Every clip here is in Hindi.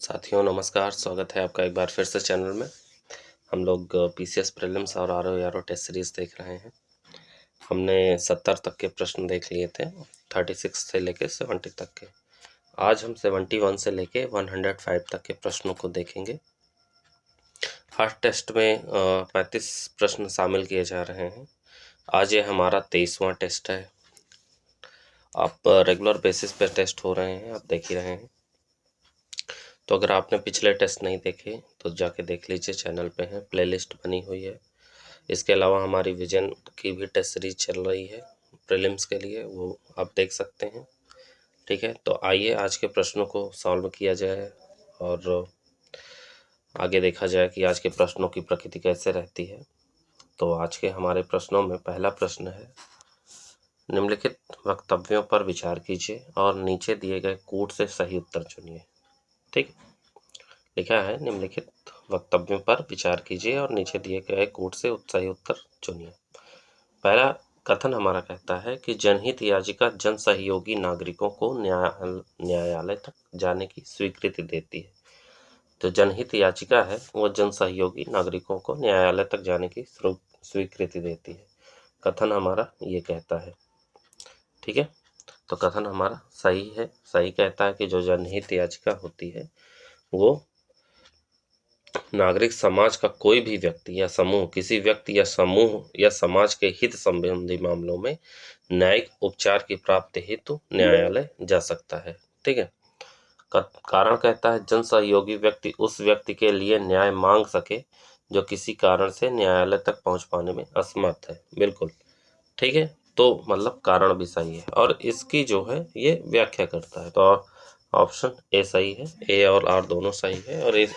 साथियों नमस्कार, स्वागत है आपका एक बार फिर से चैनल में। हम लोग पीसीएस प्रीलिम्स और आरओ टेस्ट सीरीज़ देख रहे हैं। हमने 70 तक के प्रश्न देख लिए थे, 36 से लेके 70 तक के। आज हम 71 से लेके 105 तक के प्रश्नों को देखेंगे। हर टेस्ट में 35 प्रश्न शामिल किए जा रहे हैं। आज ये हमारा 23वां टेस्ट है। आप रेगुलर बेसिस पे टेस्ट हो रहे हैं, आप देख ही रहे हैं। तो अगर आपने पिछले टेस्ट नहीं देखे तो जाके देख लीजिए, चैनल पे है, प्लेलिस्ट बनी हुई है। इसके अलावा हमारी विजन की भी टेस्ट सीरीज चल रही है प्रीलिम्स के लिए, वो आप देख सकते हैं। ठीक है, तो आइए आज के प्रश्नों को सॉल्व किया जाए और आगे देखा जाए कि आज के प्रश्नों की प्रकृति कैसे रहती है। तो आज के हमारे प्रश्नों में पहला प्रश्न है, निम्नलिखित वक्तव्यों पर विचार कीजिए और नीचे दिए गए कूट से सही उत्तर चुनिए। ठीक, लिखा है निम्नलिखित वक्तव्यों पर विचार कीजिए और नीचे दिए गए कूट से सही उत्तर चुनिए। पहला कथन हमारा कहता है कि जनहित याचिका जन सहयोगी नागरिकों को न्यायालय तक जाने की स्वीकृति देती है। जो जनहित याचिका है वो जन सहयोगी नागरिकों को न्यायालय तक जाने की स्वीकृति देती है। कथन हमारा ये कहता है। ठीक है, तो कथन हमारा सही है। सही कहता है कि जो जनहित याचिका होती है वो नागरिक समाज का कोई भी व्यक्ति या समूह किसी व्यक्ति या समूह या समाज के हित संबंधी मामलों में न्यायिक उपचार की प्राप्ति हेतु न्यायालय जा सकता है। ठीक है, कारण कहता है जन सहयोगी व्यक्ति उस व्यक्ति के लिए न्याय मांग सके जो किसी कारण से न्यायालय तक पहुंच पाने में असमर्थ है। बिल्कुल ठीक है, तो मतलब कारण भी सही है और इसकी जो है ये व्याख्या करता है। तो ऑप्शन ए सही है, ए और आर दोनों सही है और इस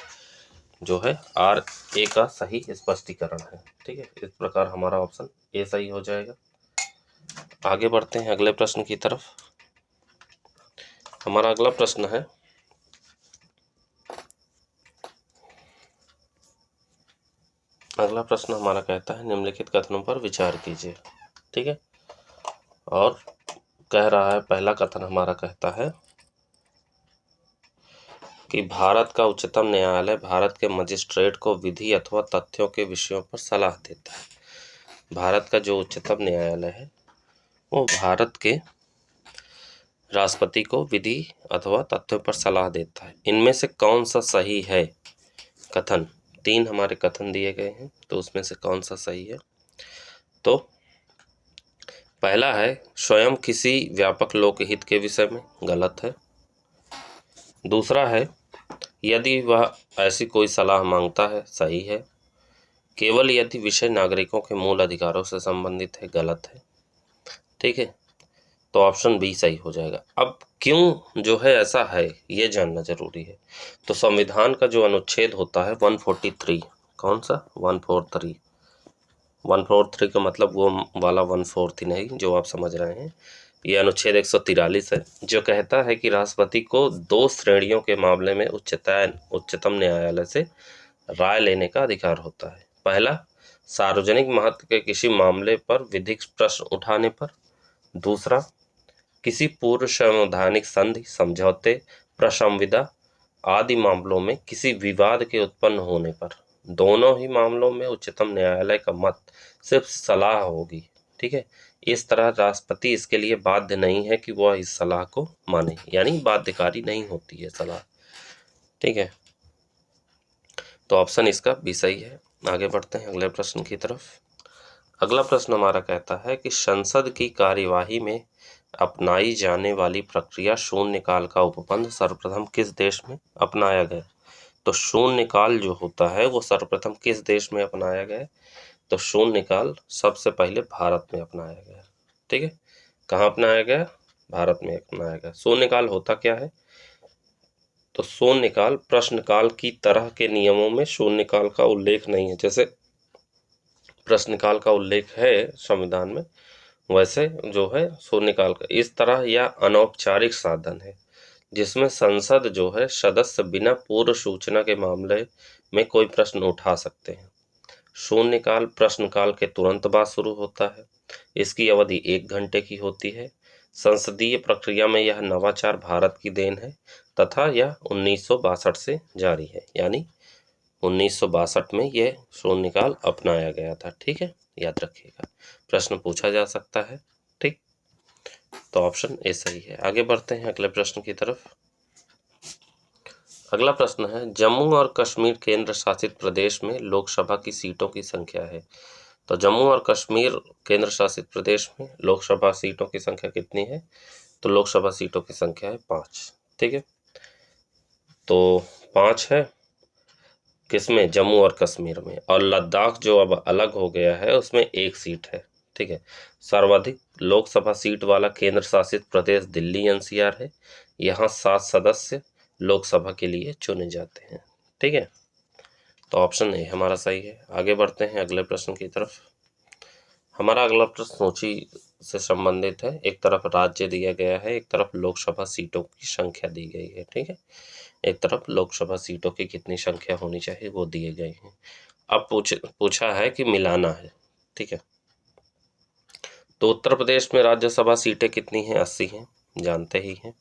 जो है आर ए का सही स्पष्टीकरण है। ठीक है, इस प्रकार हमारा ऑप्शन ए सही हो जाएगा। आगे बढ़ते हैं अगले प्रश्न की तरफ। हमारा अगला प्रश्न है, अगला प्रश्न हमारा कहता है निम्नलिखित कथनों पर विचार कीजिए। ठीक है, और कह रहा है, पहला कथन हमारा कहता है कि भारत का उच्चतम न्यायालय भारत के मजिस्ट्रेट को विधि अथवा तथ्यों के विषयों पर सलाह देता है। भारत का जो उच्चतम न्यायालय है वो भारत के राष्ट्रपति को विधि अथवा तथ्यों पर सलाह देता है। इनमें से कौन सा सही है कथन? 3 हमारे कथन दिए गए हैं, तो उसमें से कौन सा सही है? तो पहला है स्वयं किसी व्यापक लोकहित के विषय में, गलत है। दूसरा है यदि वह ऐसी कोई सलाह मांगता है, सही है। केवल यदि विषय नागरिकों के मूल अधिकारों से संबंधित है, गलत है। ठीक है, तो ऑप्शन बी सही हो जाएगा। अब क्यों जो है ऐसा है ये जानना जरूरी है। तो संविधान का जो अनुच्छेद होता है 143, कौन सा? 143। 143 का मतलब वो वाला 1/4 नहीं जो आप समझ रहे हैं। ये अनुच्छेद 143 है जो कहता है कि राष्ट्रपति को 2 श्रेणियों के मामले में उच्चतम न्यायालय से राय लेने का अधिकार होता है। पहला, सार्वजनिक महत्व के किसी मामले पर विधिक प्रश्न उठाने पर। दूसरा, किसी पूर्व संवैधानिक संधि, समझौते, प्रसंविदा आदि मामलों में किसी विवाद के उत्पन्न होने पर। दोनों ही मामलों में उच्चतम न्यायालय का मत सिर्फ सलाह होगी। ठीक है, इस तरह राष्ट्रपति इसके लिए बाध्य नहीं है कि वह इस सलाह को माने, यानी बाध्यकारी नहीं होती है सलाह। ठीक है, तो ऑप्शन इसका भी सही है। आगे बढ़ते हैं अगले प्रश्न की तरफ। अगला प्रश्न हमारा कहता है कि संसद की कार्यवाही में अपनाई जाने वाली प्रक्रिया शून्यकाल का उपबंध सर्वप्रथम किस देश में अपनाया गया? तो शून्यकाल जो होता है वो सर्वप्रथम किस देश में अपनाया गया? तो शून्यकाल सबसे पहले भारत में अपनाया गया। ठीक है, कहाँ अपनाया गया? भारत में अपनाया गया। शून्यकाल होता क्या है? तो शून्यकाल प्रश्नकाल की तरह के नियमों में शून्यकाल का उल्लेख नहीं है। जैसे प्रश्नकाल का उल्लेख है संविधान में, वैसे जो है शून्यकाल का इस तरह या अनौपचारिक साधन है जिसमें संसद जो है सदस्य बिना पूर्व सूचना के मामले में कोई प्रश्न उठा सकते हैं। शून्यकाल प्रश्नकाल के तुरंत बाद शुरू होता है। इसकी अवधि 1 घंटे की होती है। संसदीय प्रक्रिया में यह नवाचार भारत की देन है। तथा यह 1962 से जारी है, यानी 1962 में यह शून्यकाल अपनाया गया था। ठीक है, याद रखिएगा, प्रश्न पूछा जा सकता है। ठीक, तो ऑप्शन ए सही है। आगे बढ़ते हैं अगले प्रश्न की तरफ। अगला प्रश्न है, जम्मू और कश्मीर केंद्र शासित प्रदेश में लोकसभा की सीटों की संख्या है। तो जम्मू और कश्मीर केंद्र शासित प्रदेश में लोकसभा सीटों की संख्या कितनी है? तो लोकसभा सीटों की संख्या है 5। ठीक है, तो 5 है किसमें? जम्मू और कश्मीर में। और लद्दाख जो अब अलग हो गया है उसमें 1 सीट है। ठीक है, सर्वाधिक लोकसभा सीट वाला केंद्र शासित प्रदेश दिल्ली एनसीआर है। यहाँ 7 सदस्य लोकसभा के लिए चुने जाते हैं। ठीक है, तो ऑप्शन ए हमारा सही है। आगे बढ़ते हैं अगले प्रश्न की तरफ। हमारा अगला प्रश्न सूची से संबंधित है। एक तरफ राज्य दिया गया है, एक तरफ लोकसभा सीटों की संख्या दी गई है। ठीक है, एक तरफ लोकसभा सीटों की कितनी संख्या होनी चाहिए वो दिए गए हैं। अब पूछा है कि मिलाना है। ठीक है, तो उत्तर प्रदेश में राज्यसभा सीटें कितनी हैं? 80 हैं, जानते ही हैं।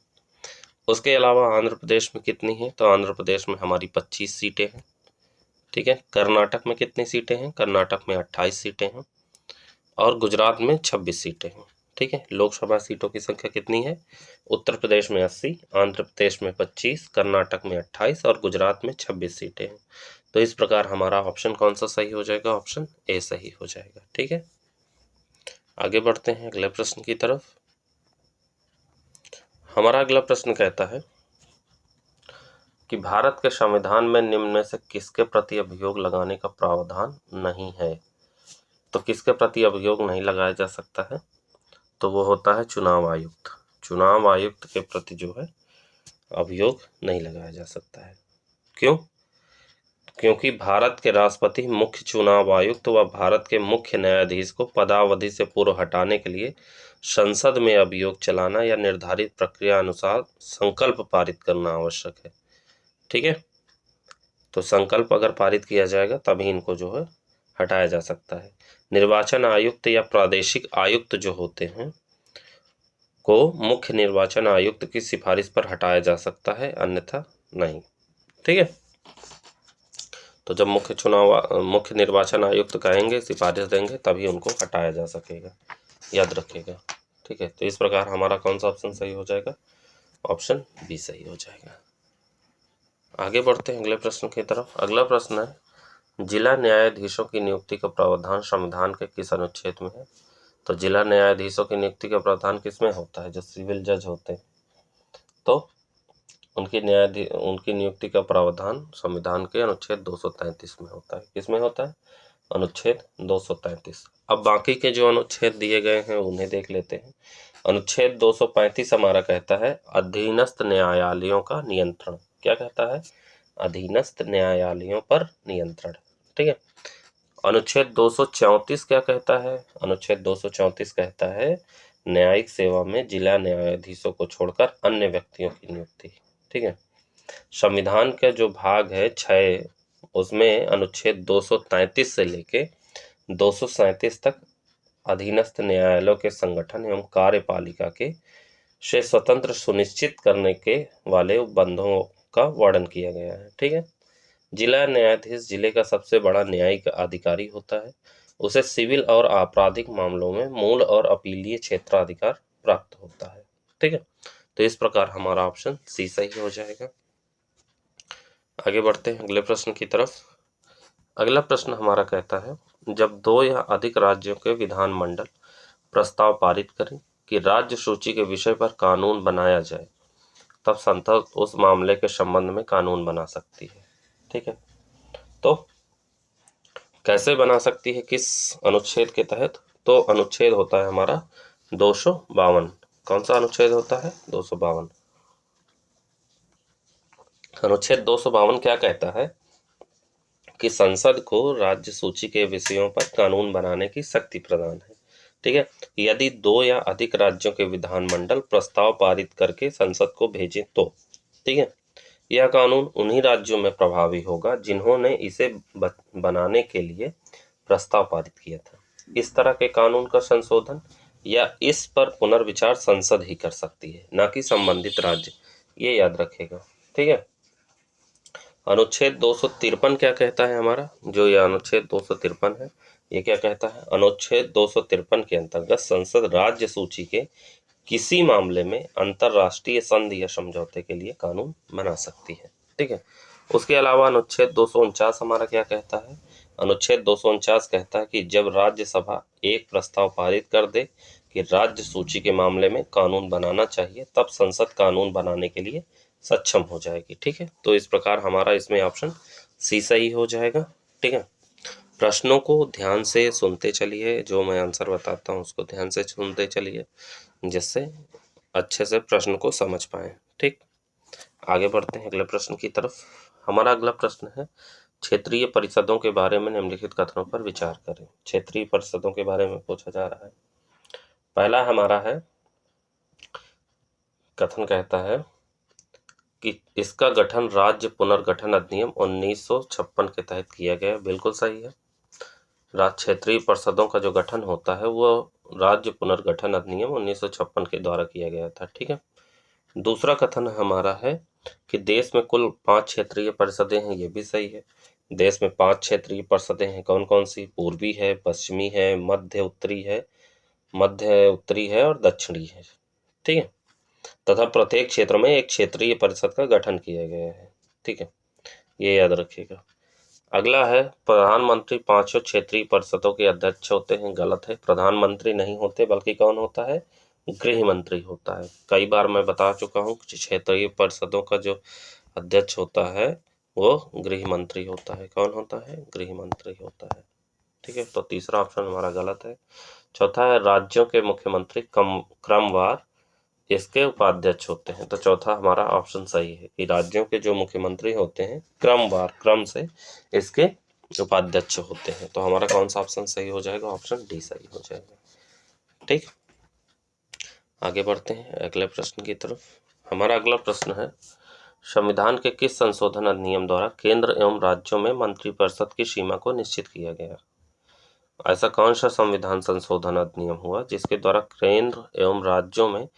उसके अलावा आंध्र प्रदेश में कितनी हैं? तो आंध्र प्रदेश में हमारी 25 सीटें हैं। ठीक है, कर्नाटक में कितनी सीटें हैं? कर्नाटक में 28 सीटें हैं और गुजरात में 26 सीटें हैं। ठीक है, लोकसभा सीटों की संख्या कितनी है? उत्तर प्रदेश में 80, आंध्र प्रदेश में 25, कर्नाटक में 28 और गुजरात में 26 सीटें हैं। तो इस प्रकार हमारा ऑप्शन कौन सा सही हो जाएगा? ऑप्शन ए सही हो जाएगा। ठीक है, आगे बढ़ते हैं अगले प्रश्न की तरफ। हमारा अगला प्रश्न कहता है कि भारत के संविधान में निम्न में से किसके प्रति अभियोग लगाने का प्रावधान नहीं है? तो किसके प्रति अभियोग नहीं लगाया जा सकता है? तो वो होता है चुनाव आयुक्त। चुनाव आयुक्त के प्रति जो है अभियोग नहीं लगाया जा सकता है। क्यों? क्योंकि भारत के राष्ट्रपति, मुख्य चुनाव आयुक्त व भारत के मुख्य न्यायाधीश को पदावधि से पूर्व हटाने के लिए संसद में अभियोग चलाना या निर्धारित प्रक्रिया अनुसार संकल्प पारित करना आवश्यक है। ठीक है, तो संकल्प अगर पारित किया जाएगा तभी इनको जो है हटाया जा सकता है। निर्वाचन आयुक्त या प्रादेशिक आयुक्त जो होते हैं को मुख्य निर्वाचन आयुक्त की सिफारिश पर हटाया जा सकता है, अन्यथा नहीं। ठीक है, तो जब मुख्य निर्वाचन आयुक्त कहेंगे, सिफारिश देंगे, तभी उनको हटाया जा सकेगा, याद रखिएगा। ठीक है, तो इस प्रकार हमारा कौन सा ऑप्शन सही हो जाएगा? ऑप्शन बी सही हो जाएगा। आगे बढ़ते हैं अगले प्रश्न की तरफ। अगला प्रश्न है, जिला न्यायाधीशों की नियुक्ति का प्रावधान संविधान के किस अनुच्छेद में है? तो जिला न्यायाधीशों की नियुक्ति का प्रावधान किसमें होता है? जो सिविल जज होते हैं, तो उनकी नियुक्ति का प्रावधान संविधान के अनुच्छेद 233 में होता है। किसमें होता है? अनुच्छेद 233। अब बाकी के जो अनुच्छेद दिए गए हैं उन्हें देख लेते हैं। अनुच्छेद 235 हमारा कहता है अधीनस्थ न्यायालयों का नियंत्रण। क्या कहता है? अधीनस्थ न्यायालयों पर नियंत्रण। ठीक है, अनुच्छेद 234 क्या कहता है? अनुच्छेद 234 कहता है न्यायिक सेवा में जिला न्यायाधीशों को छोड़कर अन्य व्यक्तियों की नियुक्ति। ठीक है, संविधान का जो भाग है 6, उसमें अनुच्छेद 233 से लेके 237 तक अधीनस्थ न्यायालयों के संगठन एवं कार्यपालिका के से स्वतंत्र सुनिश्चित करने के वाले बंधों का वर्णन किया गया है। ठीक है, जिला न्यायाधीश जिले का सबसे बड़ा न्यायिक अधिकारी होता है। उसे सिविल और आपराधिक मामलों में मूल और अपीलीय क्षेत्राधिकार प्राप्त होता है। ठीक है, तो इस प्रकार हमारा ऑप्शन सी सही हो जाएगा। आगे बढ़ते हैं अगले प्रश्न की तरफ। अगला प्रश्न हमारा कहता है, जब 2 या अधिक राज्यों के विधानमंडल प्रस्ताव पारित करें कि राज्य सूची के विषय पर कानून बनाया जाए, तब संसद उस मामले के संबंध में कानून बना सकती है। ठीक है, तो कैसे बना सकती है, किस अनुच्छेद के तहत? तो अनुच्छेद होता है हमारा 252। कौन सा अनुच्छेद होता है? 252। अनुच्छेद 252 क्या कहता है कि संसद को राज्य सूची के विषयों पर कानून बनाने की शक्ति प्रदान है। ठीक है, यदि 2 या अधिक राज्यों के विधानमंडल प्रस्ताव पारित करके संसद को भेजें तो, ठीक है, यह कानून उन्हीं राज्यों में प्रभावी होगा जिन्होंने इसे बनाने के लिए प्रस्ताव पारित किया था। इस तरह के कानून का संशोधन या इस पर पुनर्विचार संसद ही कर सकती है, ना कि संबंधित राज्य। ये याद रखेगा। ठीक है। अनुच्छेद 253 क्या कहता है हमारा, जो ये अनुच्छेद 253 है, ये क्या कहता है, अनुच्छेद 253 के अंतर्गत संसद राज्य सूची के किसी मामले में अंतरराष्ट्रीय संधि या समझौते के लिए कानून बना सकती है। ठीक है। उसके अलावा अनुच्छेद 249 हमारा क्या कहता है, अनुच्छेद 249 कहता है कि जब राज्यसभा एक प्रस्ताव पारित कर दे कि राज्य सूची के मामले में कानून बनाना चाहिए, तब संसद कानून बनाने के लिए सक्षम हो जाएगी। ठीक है। तो इस प्रकार हमारा इसमें ऑप्शन सी सही हो जाएगा। ठीक है। प्रश्नों को ध्यान से सुनते चलिए, जो मैं आंसर बताता हूँ उसको ध्यान से सुनते चलिए, जिससे अच्छे से प्रश्न को समझ पाएं। ठीक। आगे बढ़ते हैं अगले प्रश्न की तरफ। हमारा अगला प्रश्न है, क्षेत्रीय परिषदों के बारे में निम्नलिखित कथनों पर विचार करें। क्षेत्रीय परिषदों के बारे में पूछा जा रहा है। पहला हमारा है, कथन कहता है कि इसका गठन राज्य पुनर्गठन अधिनियम 1956 के तहत किया गया। बिल्कुल सही है। राज्य क्षेत्रीय परिषदों का जो गठन होता है वो राज्य पुनर्गठन अधिनियम 1956 के द्वारा किया गया था। ठीक है। दूसरा कथन हमारा है कि देश में कुल 5 क्षेत्रीय परिषदें हैं। ये भी सही है। देश में 5 क्षेत्रीय परिषदें हैं। कौन कौन सी, पूर्वी है, पश्चिमी है, मध्य उत्तरी है और दक्षिणी है। ठीक है। तथा प्रत्येक क्षेत्र में एक क्षेत्रीय परिषद का गठन किया गया है। ठीक है। ये याद रखिएगा। अगला है, प्रधानमंत्री 5 क्षेत्रीय परिषदों के अध्यक्ष होते हैं। गलत है। प्रधानमंत्री नहीं होते, बल्कि कौन होता है, गृह मंत्री होता है। कई बार मैं बता चुका हूँ कि क्षेत्रीय परिषदों का जो अध्यक्ष होता है वो गृह मंत्री होता है। कौन होता है, गृह मंत्री होता है। ठीक है। तो तीसरा ऑप्शन हमारा गलत है। चौथा है, राज्यों के मुख्यमंत्री क्रमवार इसके उपाध्यक्ष होते हैं। तो चौथा हमारा ऑप्शन सही है कि राज्यों के जो मुख्यमंत्री होते हैं क्रम से इसके उपाध्यक्ष होते हैं। तो हमारा कौन सा ऑप्शन सही हो जाएगा, ऑप्शन डी सही हो जाएगा। ठीक। आगे बढ़ते हैं अगले प्रश्न की तरफ। हमारा अगला प्रश्न है, संविधान के किस संशोधन अधिनियम द्वारा केंद्र एवं राज्यों में मंत्रिपरिषद की सीमा को निश्चित किया गया। ऐसा कौन सा संविधान संशोधन अधिनियम हुआ जिसके द्वारा केंद्र एवं राज्यों में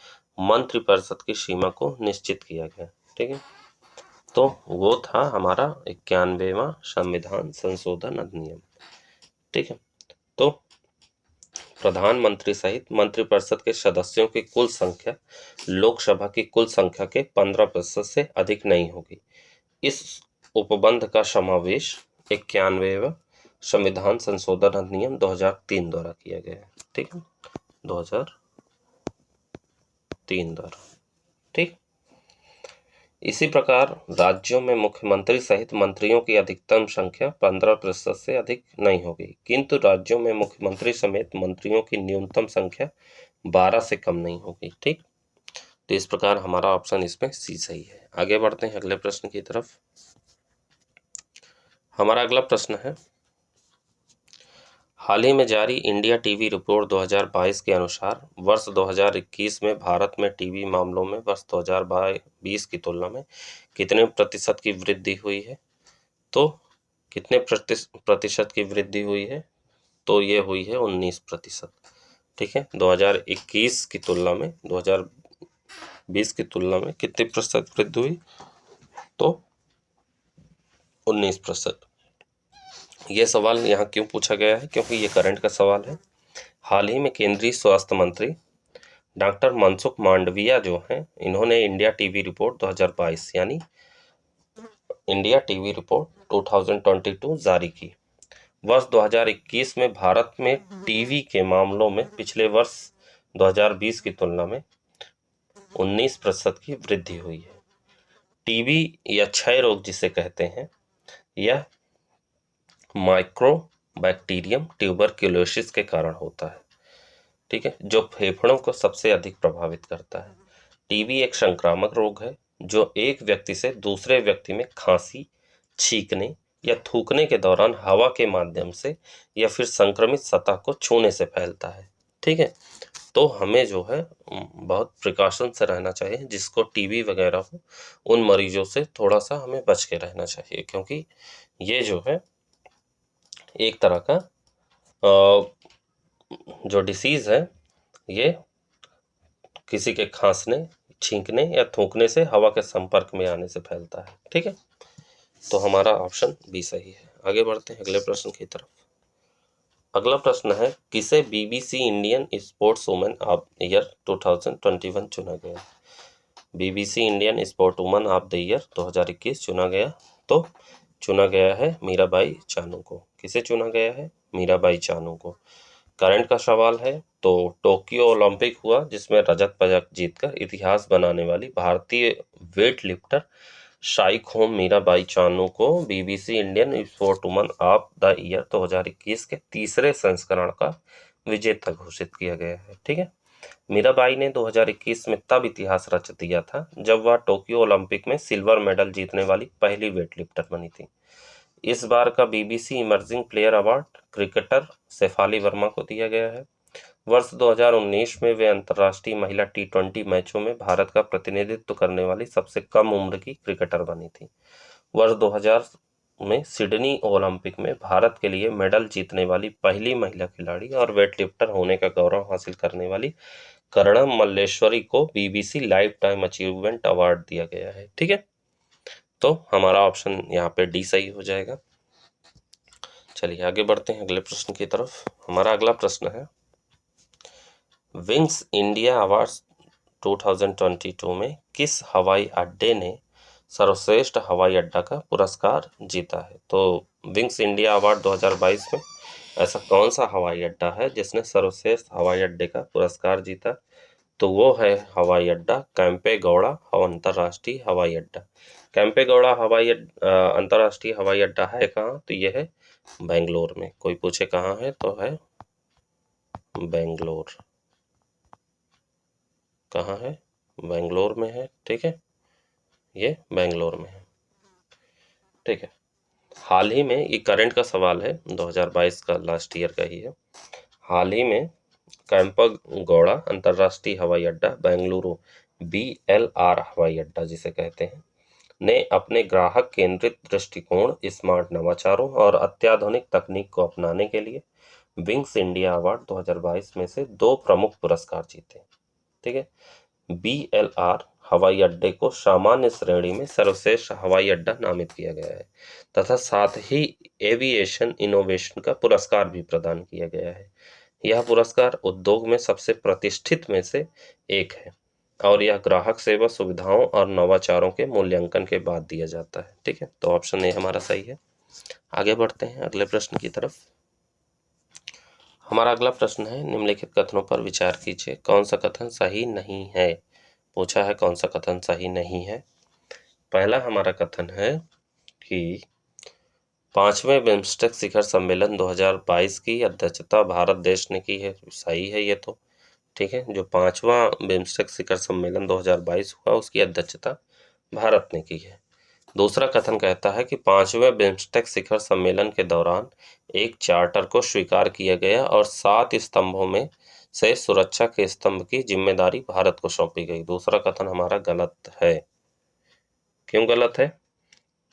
मंत्रिपरिषद की सीमा को निश्चित किया गया। ठीक है। तो वो था हमारा 91वां संविधान संशोधन अधिनियम। ठीक है। तो प्रधानमंत्री सहित मंत्रिपरिषद के सदस्यों की कुल संख्या लोकसभा की कुल संख्या के 15% से अधिक नहीं होगी। इस उपबंध का समावेश 91वां संविधान संशोधन अधिनियम 2003 द्वारा किया गया है। ठीक है। 2003 द्वारा। ठीक। इसी प्रकार राज्यों में मुख्यमंत्री सहित मंत्रियों की अधिकतम संख्या 15% से अधिक नहीं होगी, किंतु राज्यों में मुख्यमंत्री समेत मंत्रियों की न्यूनतम संख्या 12 से कम नहीं होगी। ठीक। तो इस प्रकार हमारा ऑप्शन इसमें सी सही है। आगे बढ़ते हैं अगले प्रश्न की तरफ। हमारा अगला प्रश्न है, हाल ही में जारी इंडिया टीवी रिपोर्ट 2022 के अनुसार वर्ष 2021 में भारत में टीवी मामलों में वर्ष 2020 की तुलना में कितने प्रतिशत की वृद्धि हुई है। तो कितने प्रतिशत की वृद्धि हुई है, तो ये हुई है 19%। ठीक है। 2021 की तुलना में 2020 की तुलना में कितने प्रतिशत वृद्धि हुई, तो 19%। ये सवाल यहाँ क्यों पूछा गया है, क्योंकि ये करंट का सवाल है। हाल ही में केंद्रीय स्वास्थ्य मंत्री डॉक्टर मनसुख मांडविया जो हैं, इन्होंने इंडिया टीवी रिपोर्ट 2022 यानी इंडिया टीवी रिपोर्ट 2022 जारी की। वर्ष 2021 में भारत में टीवी के मामलों में पिछले वर्ष 2020 की तुलना में 19% की वृद्धि हुई है। टीबी या क्षय रोग जिसे कहते हैं, यह माइक्रोबैक्टीरियम ट्यूबरक्यूलोसिस के कारण होता है। ठीक है। जो फेफड़ों को सबसे अधिक प्रभावित करता है। टीबी एक संक्रामक रोग है जो एक व्यक्ति से दूसरे व्यक्ति में खांसी, छींकने या थूकने के दौरान हवा के माध्यम से या फिर संक्रमित सतह को छूने से फैलता है। ठीक है। तो हमें जो है बहुत प्रिकॉशन से रहना चाहिए। जिसको टीबी वगैरह हो उन मरीजों से थोड़ा सा हमें बच के रहना चाहिए, क्योंकि ये जो है एक तरह का जो डिसीज़ है, ये किसी के खांसने छींकने या थूकने से, हवा के संपर्क में आने से फैलता है। ठीक है, तो हमारा ऑप्शन बी सही है। आगे बढ़ते हैं अगले प्रश्न की तरफ। अगला प्रश्न है, किसे BBC Indian sports women of year 2021 चुना गया? BBC Indian sport woman of the year 2021 चुना गया, तो चुना गया है मीराबाई चानू को। किसे चुना गया है? मीराबाई चानू को। करंट का सवाल है, तो टोक्यो ओलंपिक हुआ जिसमें रजत पदक जीतकर इतिहास बनाने वाली भारतीय वेट लिफ्टर शाइखोम मीराबाई चानू को BBC Indian sport woman of the year 2021 के तीसरे संस्करण का विजेता घोषित किया गया है। ठीक है, मीराबाई ने 2021 में तब इतिहास रच दिया था जब वह टोक्यो ओलंपिक में सिल्वर मेडल जीतने वाली पहली वेटलिफ्टर बनी थी। इस बार का BBC emerging player award cricketer Shafali Verma को दिया गया है। वर्ष 2019 में वे अंतर्राष्ट्रीय महिला T20 मैचों में भारत का प्रतिनिधित्व करने वाली सबसे कम उम्र की क्रिकेटर बनी थी। वर्ष 2000 में सिडनी ओलंपिक में भारत के लिए मेडल जीतने वाली पहली महिला खिलाड़ी और वेटलिफ्टर होने का गौरव हासिल करने वाली करणम मल्लेश्वरी को BBC life time achievement award दिया गया है। ठीक है, तो हमारा ऑप्शन यहाँ पे डी सही हो जाएगा। चलिए आगे बढ़ते हैं अगले प्रश्न की तरफ। हमारा अगला प्रश्न है, विंग्स इंडिया अवार्ड्स 2022 में किस हवाई अड्डे ने सर्वश्रेष्ठ हवाई अड्डा का पुरस्कार जीता है? तो विंग्स इंडिया अवार्ड 2022 में ऐसा कौन सा हवाई अड्डा है जिसने सर्वश्रेष्ठ हवाई अड्डे का पुरस्कार जीता? तो वो है हवाई अड्डा कैंपेगौड़ा अंतर्राष्ट्रीय हवाई अड्डा। कैंपेगौड़ा अंतर्राष्ट्रीय हवाई अड्डा है कहाँ? तो ये है बेंगलोर में। कोई पूछे कहाँ है, तो है बेंगलोर। कहाँ है? बेंगलोर में है। ठीक है, ये बेंगलोर में है। ठीक है, हाल ही में, ये करंट का सवाल है, 2022 का, लास्ट ईयर का ही है। हाल ही में कैंपेगौड़ा अंतर्राष्ट्रीय हवाई अड्डा बेंगलुरु BLR हवाई अड्डा जिसे कहते हैं ने अपने ग्राहक केंद्रित दृष्टिकोण, स्मार्ट नवाचारों और अत्याधुनिक तकनीक को अपनाने के लिए विंग्स इंडिया अवार्ड 2022 में से 2 प्रमुख पुरस्कार जीते। ठीक है, BLR हवाई अड्डे को सामान्य श्रेणी में सर्वश्रेष्ठ हवाई अड्डा नामित किया गया है तथा साथ ही एविएशन इनोवेशन का पुरस्कार भी प्रदान किया गया है। यह पुरस्कार उद्योग में सबसे प्रतिष्ठित में से एक है और यह ग्राहक सेवा सुविधाओं और नवाचारों के मूल्यांकन के बाद दिया जाता है। ठीक है, तो ऑप्शन ए हमारा सही है। आगे बढ़ते हैं अगले प्रश्न की तरफ। हमारा अगला प्रश्न है, निम्नलिखित कथनों पर विचार कीजिए, कौन सा कथन सही नहीं है? पूछा है कौन सा कथन सही नहीं है। पहला हमारा कथन है कि 5वें बिम्स्टेक शिखर सम्मेलन 2022 की अध्यक्षता भारत देश ने की है। सही है ये तो। ठीक है, जो 5वां बिम्स्टेक शिखर सम्मेलन 2022 हुआ उसकी अध्यक्षता भारत ने की है। दूसरा कथन कहता है कि 5वें बिम्स्टेक शिखर सम्मेलन के दौरान एक चार्टर को स्वीकार किया गया और 7 स्तंभों में से सुरक्षा के स्तंभ की जिम्मेदारी भारत को सौंपी गई। दूसरा कथन हमारा गलत है। क्यों गलत है?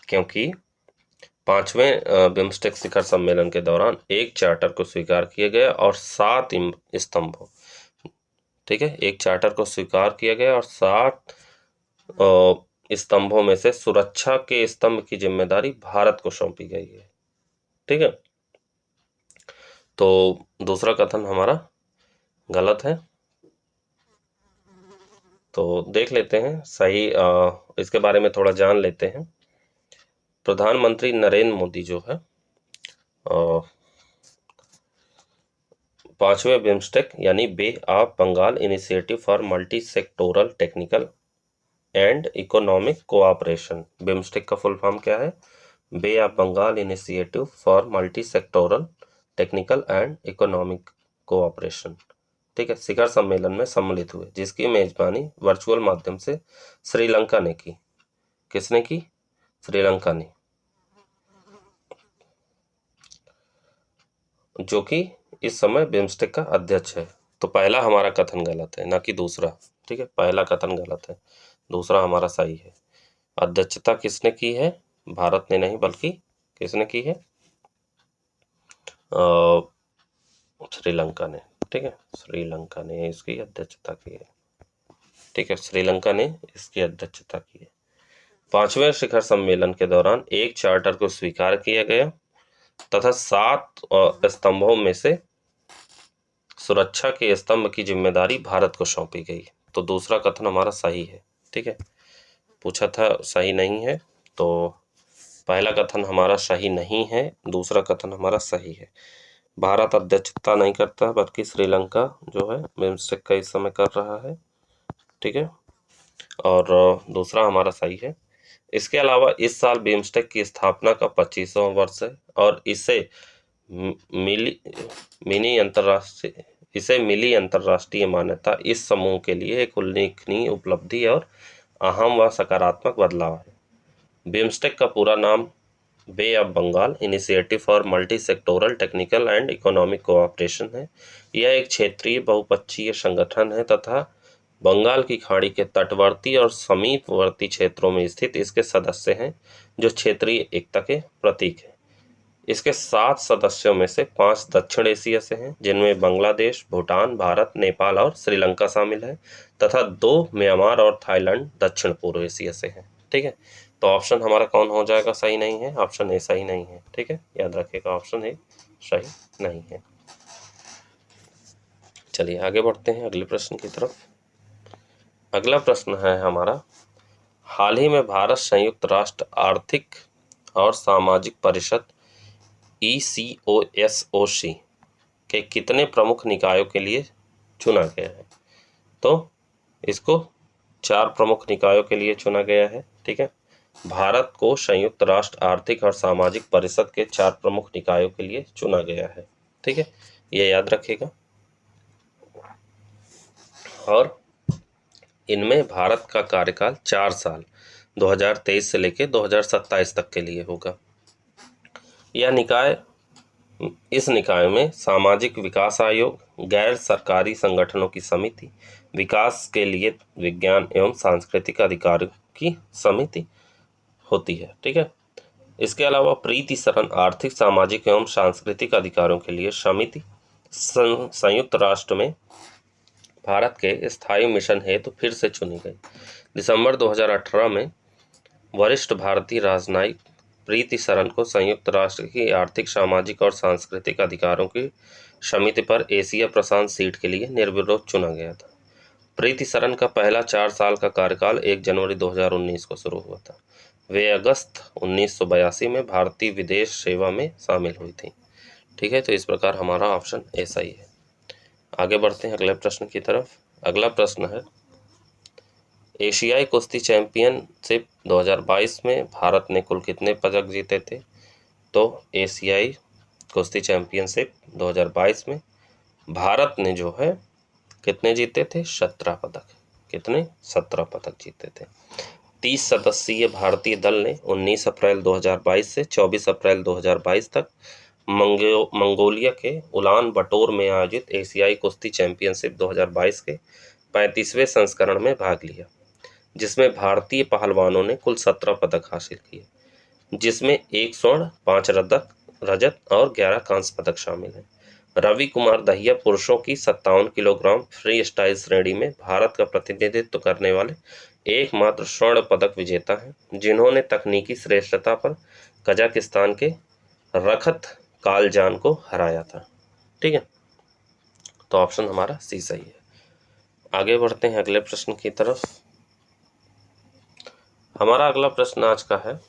क्योंकि 5वें बिम्स्टेक शिखर सम्मेलन के दौरान एक चार्टर को स्वीकार किया गया और 7 स्तंभों, ठीक है, एक चार्टर को स्वीकार किया गया और 7 स्तंभों में से सुरक्षा के स्तंभ की जिम्मेदारी भारत को सौंपी गई है। ठीक है, तो दूसरा कथन हमारा गलत है। तो देख लेते हैं सही, इसके बारे में थोड़ा जान लेते हैं। प्रधानमंत्री नरेंद्र मोदी जो है 5वें बिम्स्टेक यानी Bay of Bengal initiative for multi sectoral technical and economic cooperation, BIMSTEC का फुल फॉर्म क्या है? Bay of Bengal initiative for multi sectoral technical and economic cooperation, ठीक है, शिखर सम्मेलन में सम्मिलित हुए, जिसकी मेजबानी वर्चुअल माध्यम से श्रीलंका ने की। किसने की? श्रीलंका ने, जो कि इस समय बिम्स्टेक का अध्यक्ष है। तो पहला हमारा कथन गलत है, ना कि दूसरा। ठीक है, पहला कथन गलत है, दूसरा हमारा सही है। अध्यक्षता किसने की है? भारत ने नहीं, बल्कि किसने की है? श्रीलंका ने। ठीक है, श्रीलंका ने इसकी अध्यक्षता की है। ठीक है, श्रीलंका ने इसकी अध्यक्षता की है। 5वें शिखर सम्मेलन के दौरान एक चार्टर को स्वीकार किया गया तथा 7 स्तंभों में से सुरक्षा के स्तंभ की जिम्मेदारी भारत को सौंपी गई। तो दूसरा कथन हमारा सही है। ठीक है, पूछा था सही नहीं है, तो पहला कथन हमारा सही नहीं है, दूसरा कथन हमारा सही है। भारत अध्यक्षता नहीं करता बल्कि श्रीलंका जो है बिम्स्टेक का इस समय कर रहा है। ठीक है, और दूसरा हमारा सही है। इसके अलावा इस साल बिम्स्टेक की स्थापना का 25वां वर्ष है और इसे मिली अंतर्राष्ट्रीय मान्यता इस समूह के लिए एक उल्लेखनीय उपलब्धि और अहम व सकारात्मक बदलाव है। बिम्स्टेक का पूरा नाम Bay of Bengal initiative for multi sectoral technical and economic cooperation है। यह एक क्षेत्रीय बहुपक्षीय संगठन है तथा बंगाल की खाड़ी के तटवर्ती और समीपवर्ती क्षेत्रों में स्थित इसके सदस्य हैं जो क्षेत्रीय एकता के प्रतीक हैं। इसके 7 सदस्यों में से 5 दक्षिण एशिया से हैं, जिनमें बांग्लादेश, भूटान, भारत, नेपाल और श्रीलंका शामिल है तथा 2 म्यांमार और थाईलैंड दक्षिण पूर्व एशिया से हैं। ठीक है, तो ऑप्शन हमारा कौन हो जाएगा? सही नहीं है, ऑप्शन ए सही नहीं है। ठीक है, याद रखिएगा, ऑप्शन ए सही नहीं है। चलिए आगे बढ़ते हैं अगले प्रश्न की तरफ। अगला प्रश्न है हमारा, हाल ही में भारत संयुक्त राष्ट्र आर्थिक और सामाजिक परिषद ECOSOC के कितने प्रमुख निकायों के लिए चुना गया है? तो इसको 4 प्रमुख निकायों के लिए चुना गया है। ठीक है, भारत को संयुक्त राष्ट्र आर्थिक और सामाजिक परिषद के 4 प्रमुख निकायों के लिए चुना गया है। ठीक है, ये याद रखिएगा। और इनमें भारत का कार्यकाल 4 साल 2023 से लेकर 2027 तक के लिए होगा। इस निकाय में सामाजिक विकास आयोग, गैर सरकारी संगठनों की समिति, विकास के लिए विज्ञान एवं सांस्कृतिक अधिकारों की समिति होती है। ठीक है, इसके अलावा प्रीति शरण आर्थिक, सामाजिक एवं सांस्कृतिक अधिकारों के लिए समिति संयुक्त राष्ट्र में भारत के स्थायी मिशन हेतु फिर से चुनी गई। दिसंबर 2018 में वरिष्ठ भारतीय राजनयिक प्रीति शरण को संयुक्त राष्ट्र की आर्थिक, सामाजिक और सांस्कृतिक अधिकारों की समिति पर एशिया प्रशांत सीट के लिए निर्विरोध चुना गया था। प्रीति शरण का पहला 4 साल का कार्यकाल 1 जनवरी 2019 को शुरू हुआ था। वे अगस्त 1982 में भारतीय विदेश सेवा में शामिल हुई थी। ठीक है, तो इस प्रकार हमारा ऑप्शन ए सही है। आगे बढ़ते हैं अगले प्रश्न की तरफ। अगला प्रश्न है, एशियाई कुश्ती चैंपियनशिप 2022 में भारत ने कुल कितने पदक जीते थे? तो एशियाई कुश्ती चैंपियनशिप 2022 में भारत ने जो है कितने जीते थे? 17 पदक। कितने? 17 पदक जीते थे। 30 सदस्यीय भारतीय दल ने 19 अप्रैल 2022 से 24 अप्रैल 2022 तक मंगोलिया के उलान बटोर में आयोजित एशियाई कुश्ती चैंपियनशिप 2022 के 35वें संस्करण में भाग लिया, जिसमें भारतीय पहलवानों ने कुल 17 पदक हासिल किए, जिसमें 1 स्वर्ण, 5 रजत और 11 कांस्य पदक शामिल हैं। रवि कुमार दहिया पुरुषों की 57 किलोग्राम फ्री स्टाइल श्रेणी में भारत का प्रतिनिधित्व करने वाले एकमात्र स्वर्ण पदक विजेता हैं, जिन्होंने तकनीकी श्रेष्ठता पर कजाकिस्तान के रखत कालजान को हराया था। ठीक है, तो ऑप्शन हमारा सी सही है। आगे बढ़ते हैं अगले प्रश्न की तरफ। हमारा अगला प्रश्न आज का है,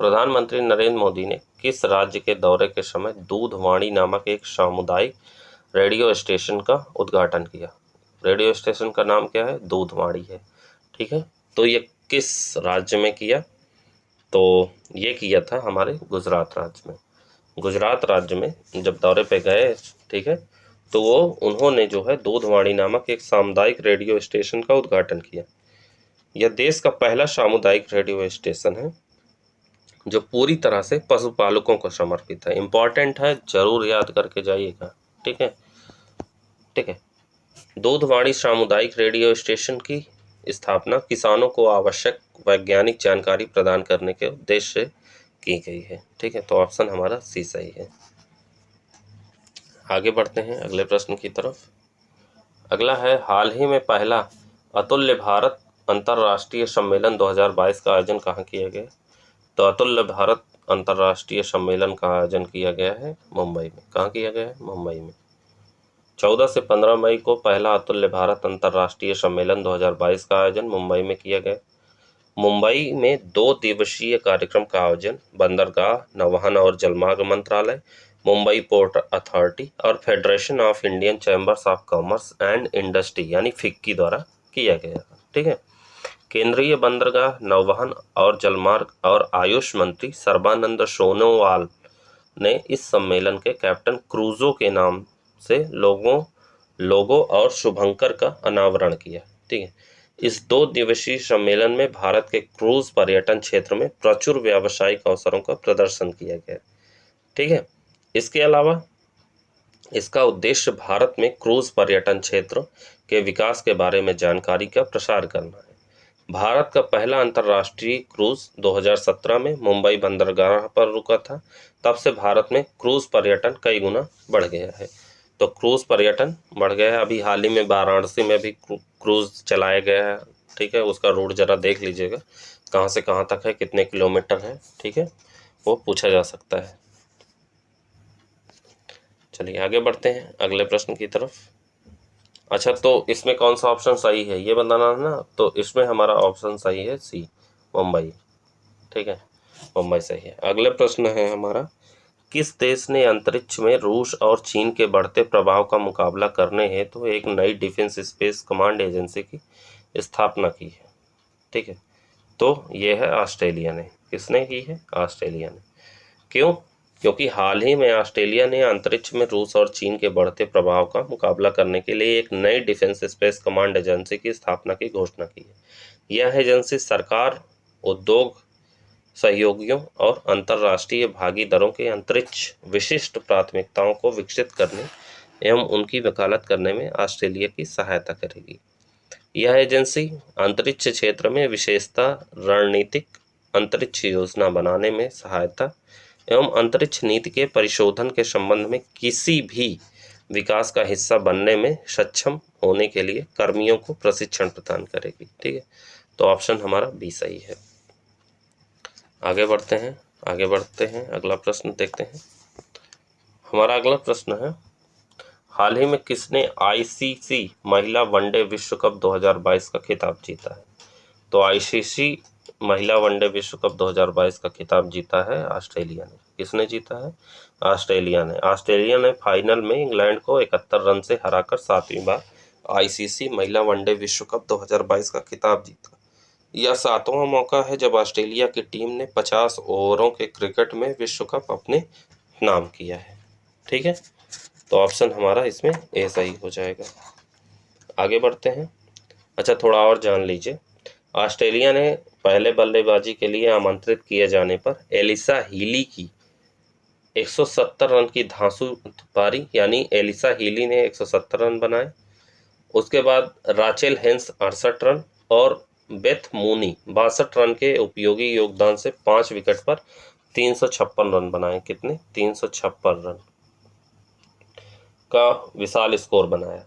प्रधानमंत्री नरेंद्र मोदी ने किस राज्य के दौरे के समय दूधवाणी नामक एक सामुदायिक रेडियो स्टेशन का उद्घाटन किया? रेडियो स्टेशन का नाम क्या है? दूधवाणी है। ठीक है, तो ये किस राज्य में किया? तो ये किया था हमारे गुजरात राज्य में। गुजरात राज्य में जब दौरे पे गए, ठीक है, तो उन्होंने जो है दूधवाणी नामक एक सामुदायिक रेडियो स्टेशन का उद्घाटन किया। यह देश का पहला सामुदायिक रेडियो स्टेशन है जो पूरी तरह से पशुपालकों को समर्पित है। इंपॉर्टेंट है, जरूर याद करके जाइएगा। ठीक है, ठीक है। दूधवाणी सामुदायिक रेडियो स्टेशन की स्थापना किसानों को आवश्यक वैज्ञानिक जानकारी प्रदान करने के उद्देश्य से की गई है। ठीक है, तो ऑप्शन हमारा सी सही है। आगे बढ़ते हैं अगले प्रश्न की तरफ। अगला है, हाल ही में पहला अतुल्य भारत अंतर्राष्ट्रीय सम्मेलन 2022 का आयोजन कहाँ किया गया? तो अतुल्य भारत अंतर्राष्ट्रीय सम्मेलन का आयोजन किया गया है मुंबई में। कहाँ किया गया है? मुंबई में। 14 से 15 मई को पहला अतुल्य भारत अंतर्राष्ट्रीय सम्मेलन 2022 का आयोजन मुंबई में किया गया। मुंबई में 2 दिवसीय कार्यक्रम का आयोजन बंदरगाह, नौवहन और जलमार्ग मंत्रालय, मुंबई पोर्ट अथॉरिटी और federation of Indian chambers of commerce and industry यानी फिक्की द्वारा किया गया। ठीक है। केंद्रीय बंदरगाह, नौवहन और जलमार्ग और आयुष मंत्री सर्बानंद सोनोवाल ने इस सम्मेलन के कैप्टन क्रूजो के नाम से लोगो और शुभंकर का अनावरण किया। ठीक है। इस 2 दिवसीय सम्मेलन में भारत के क्रूज पर्यटन क्षेत्र में प्रचुर व्यावसायिक अवसरों का प्रदर्शन किया गया। ठीक है। इसके अलावा इसका उद्देश्य भारत में क्रूज पर्यटन क्षेत्र के विकास के बारे में जानकारी का प्रसार करना है। भारत का पहला अंतर्राष्ट्रीय क्रूज 2017 में मुंबई बंदरगाह पर रुका था। तब से भारत में क्रूज पर्यटन कई गुना बढ़ गया है। तो क्रूज पर्यटन बढ़ गया है। अभी हाल ही में वाराणसी में भी क्रूज चलाया गया है। ठीक है। उसका रूट जरा देख लीजिएगा, कहाँ से कहाँ तक है, कितने किलोमीटर है। ठीक है, वो पूछा जा सकता है। चलिए आगे बढ़ते हैं अगले प्रश्न की तरफ। अच्छा, तो इसमें कौन सा ऑप्शन सही है ये बताना है ना। तो इसमें हमारा ऑप्शन सही है सी, मुंबई। ठीक है, मुंबई सही है। अगले प्रश्न है हमारा, किस देश ने अंतरिक्ष में रूस और चीन के बढ़ते प्रभाव का मुकाबला करने हेतु तो एक नई डिफेंस स्पेस कमांड एजेंसी की स्थापना की है? ठीक है, तो ये है ऑस्ट्रेलिया ने। किसने की है? ऑस्ट्रेलिया ने। क्यों? क्योंकि हाल ही में ऑस्ट्रेलिया ने अंतरिक्ष में रूस और चीन के बढ़ते प्रभाव का मुकाबला करने के लिए एक नई डिफेंस स्पेस कमांड एजेंसी की स्थापना की घोषणा की है। यह एजेंसी सरकार, उद्योग, सहयोगियों और अंतर्राष्ट्रीय भागीदारों के अंतरिक्ष विशिष्ट प्राथमिकताओं को विकसित करने एवं उनकी वकालत करने में ऑस्ट्रेलिया की सहायता करेगी। यह एजेंसी अंतरिक्ष क्षेत्र में विशेषता रणनीतिक अंतरिक्ष योजना बनाने में सहायता एवं अंतरिक्ष नीति के परिशोधन के संबंध में किसी भी विकास का हिस्सा बनने में सक्षम होने के लिए कर्मियों को प्रशिक्षण प्रदान करेगी। ठीक है, तो ऑप्शन हमारा बी सही है। आगे बढ़ते हैं अगला प्रश्न देखते हैं। हमारा अगला प्रश्न है, हाल ही में किसने आईसीसी महिला वनडे विश्व कप 2022 का खिताब जीता है? तो आईसीसी महिला वनडे विश्व कप 2022 का खिताब जीता है ऑस्ट्रेलिया ने। किसने जीता है? ऑस्ट्रेलिया ने। ऑस्ट्रेलिया ने फाइनल में इंग्लैंड को 71 रन से हराकर 7वीं बार आईसीसी महिला वनडे विश्व कप 2022 का खिताब जीता। यह 7वां मौका है जब ऑस्ट्रेलिया की टीम ने 50 ओवरों के क्रिकेट में विश्व कप अपने नाम किया है। ठीक है, तो ऑप्शन हमारा इसमें ए सही हो जाएगा। आगे बढ़ते हैं। अच्छा, थोड़ा और जान लीजिए। ऑस्ट्रेलिया ने पहले बल्लेबाजी के लिए आमंत्रित किए जाने पर एलिसा हीली की 170 रन की धांसू पारी, यानी एलिसा हीली ने 170 रन बनाए। उसके बाद राचेल हेंस 68 रन और बेथ मूनी 62 रन के उपयोगी योगदान से 5 विकेट पर 356 रन बनाए। कितने? 356 रन का विशाल स्कोर बनाया।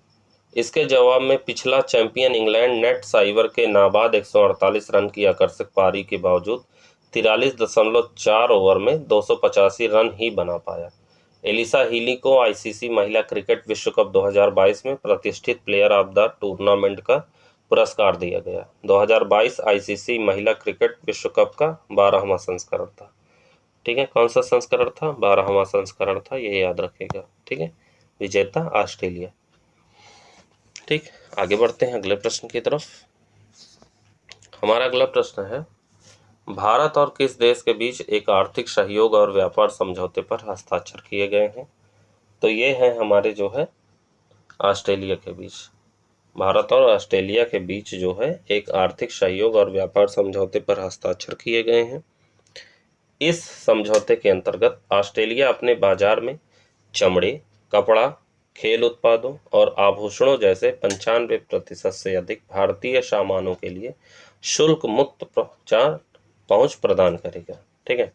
इसके जवाब में पिछला चैंपियन इंग्लैंड नेट साइवर के नाबाद 148 रन की आकर्षक पारी के बावजूद 43.4 ओवर में 285 रन ही बना पाया। एलिसा हीली को आईसीसी महिला क्रिकेट विश्व कप 2022 में प्रतिष्ठित प्लेयर ऑफ द टूर्नामेंट का पुरस्कार दिया गया। 2022 आईसीसी महिला क्रिकेट विश्व कप का 12वां संस्करण था। ठीक है, कौन सा संस्करण था? 12वां संस्करण था, ये याद रखेगा। ठीक है, विजेता ऑस्ट्रेलिया। ठीक, आगे बढ़ते हैं अगले प्रश्न की तरफ। हमारा अगला प्रश्न है, भारत और किस देश के बीच एक आर्थिक सहयोग और व्यापार समझौते पर हस्ताक्षर किए गए हैं? तो ये है हमारे जो है ऑस्ट्रेलिया के बीच। भारत और ऑस्ट्रेलिया के बीच जो है एक आर्थिक सहयोग और व्यापार समझौते पर हस्ताक्षर किए गए हैं। इस समझौते के अंतर्गत ऑस्ट्रेलिया अपने बाजार में चमड़े, कपड़ा, खेल उत्पादों और आभूषणों जैसे 95% से अधिक भारतीय सामानों के लिए शुल्क मुक्त पहुंच प्रदान करेगा। ठीक है,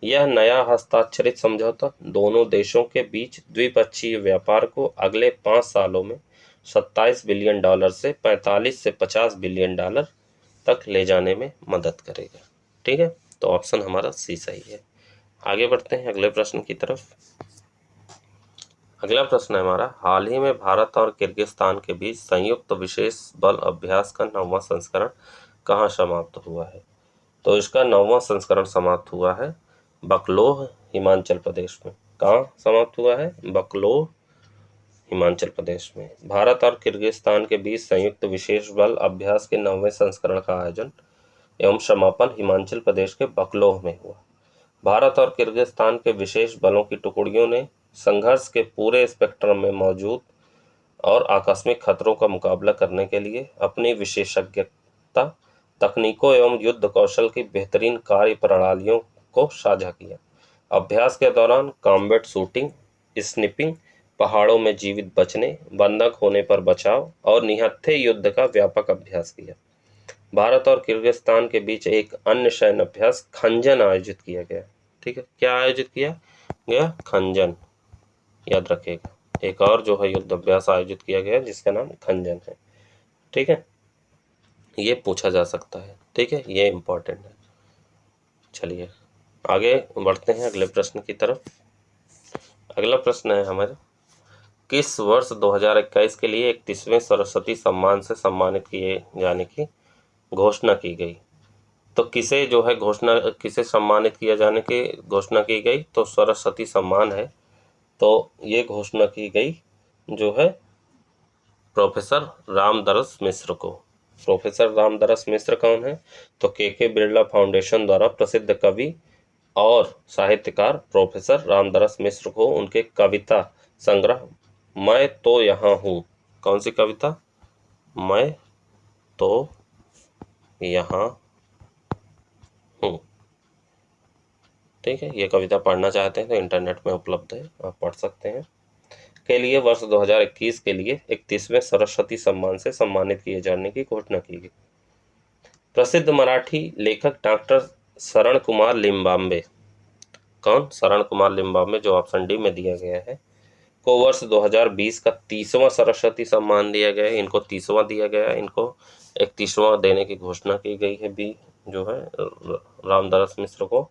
यह नया हस्ताक्षरित समझौता दोनों देशों के बीच द्विपक्षीय व्यापार को अगले 5 सालों में $27 बिलियन से 45 से 50 बिलियन डॉलर तक ले जाने में मदद करेगा। ठीक है, तो ऑप्शन हमारा सी सही है। आगे बढ़ते हैं अगले प्रश्न की तरफ। अगला प्रश्न है हमारा, हाल ही में भारत और किर्गिस्तान के बीच संयुक्त विशेष बल अभ्यास का 9वां संस्करण कहाँ समाप्त हुआ है? तो इसका 9वां संस्करण समाप्त हुआ है बकलोह, हिमाचल प्रदेश में। कहाँ समाप्त हुआ है? बकलोह, हिमाचल प्रदेश में। भारत और किर्गिस्तान के बीच संयुक्त विशेष बल अभ्यास के 9वें संस्करण का आयोजन एवं समापन हिमाचल प्रदेश के बकलोह में हुआ। भारत और किर्गिस्तान के विशेष बलों की टुकड़ियों ने संघर्ष के पूरे स्पेक्ट्रम में मौजूद और आकस्मिक खतरों का मुकाबला करने के लिए अपनी विशेषज्ञता, तकनीकों एवं युद्ध कौशल की बेहतरीन कार्य प्रणालियों को साझा किया। अभ्यास के दौरान कॉम्बैट शूटिंग, स्निपिंग, पहाड़ों में जीवित बचने, बंधक होने पर बचाव और निहत्थे युद्ध का व्यापक अभ्यास किया। भारत और किर्गिस्तान के बीच एक अन्य सैन्य अभ्यास खंजन आयोजित किया गया। ठीक है, क्या आयोजित किया गया? खंजन, याद रखिएगा। एक और जो है युद्ध अभ्यास आयोजित किया गया जिसका नाम खंजन है। ठीक है, ये पूछा जा सकता है। ठीक है, ये इंपॉर्टेंट है। चलिए आगे बढ़ते हैं अगले प्रश्न की तरफ। अगला प्रश्न है हमारे, किस वर्ष 2021 के लिए 31वें सरस्वती सम्मान से सम्मानित किए जाने की घोषणा की गई? तो किसे जो है घोषणा, किसे सम्मानित किया जाने की घोषणा की गई? तो सरस्वती सम्मान है। तो ये घोषणा की गई जो है प्रोफेसर रामदरस मिश्र को। प्रोफेसर रामदरस मिश्र कौन है? तो के बिरला फाउंडेशन द्वारा प्रसिद्ध कवि और साहित्यकार प्रोफेसर रामदरस मिश्र को उनके कविता संग्रह मैं तो यहाँ हूँ, कौन सी कविता? मैं तो यहाँ हूँ। ठीक है, ये कविता पढ़ना चाहते हैं तो इंटरनेट में उपलब्ध है, आप पढ़ सकते हैं। के लिए वर्ष 2021 के लिए 31वें सरस्वती सम्मान से सम्मानित किए जाने की घोषणा की गई। प्रसिद्ध मराठी लेखक डॉक्टर शरण कुमार लिम्बाम्बे, कौन? शरण कुमार लिम्बाम्बे, जो ऑप्शन डी में दिया गया है, को वर्ष 2020 का 30वां सरस्वती सम्मान दिया गया है। इनको 30वां दिया गया है, इनको 31वां देने की घोषणा की गई है भी जो है रामदरस मिश्र को।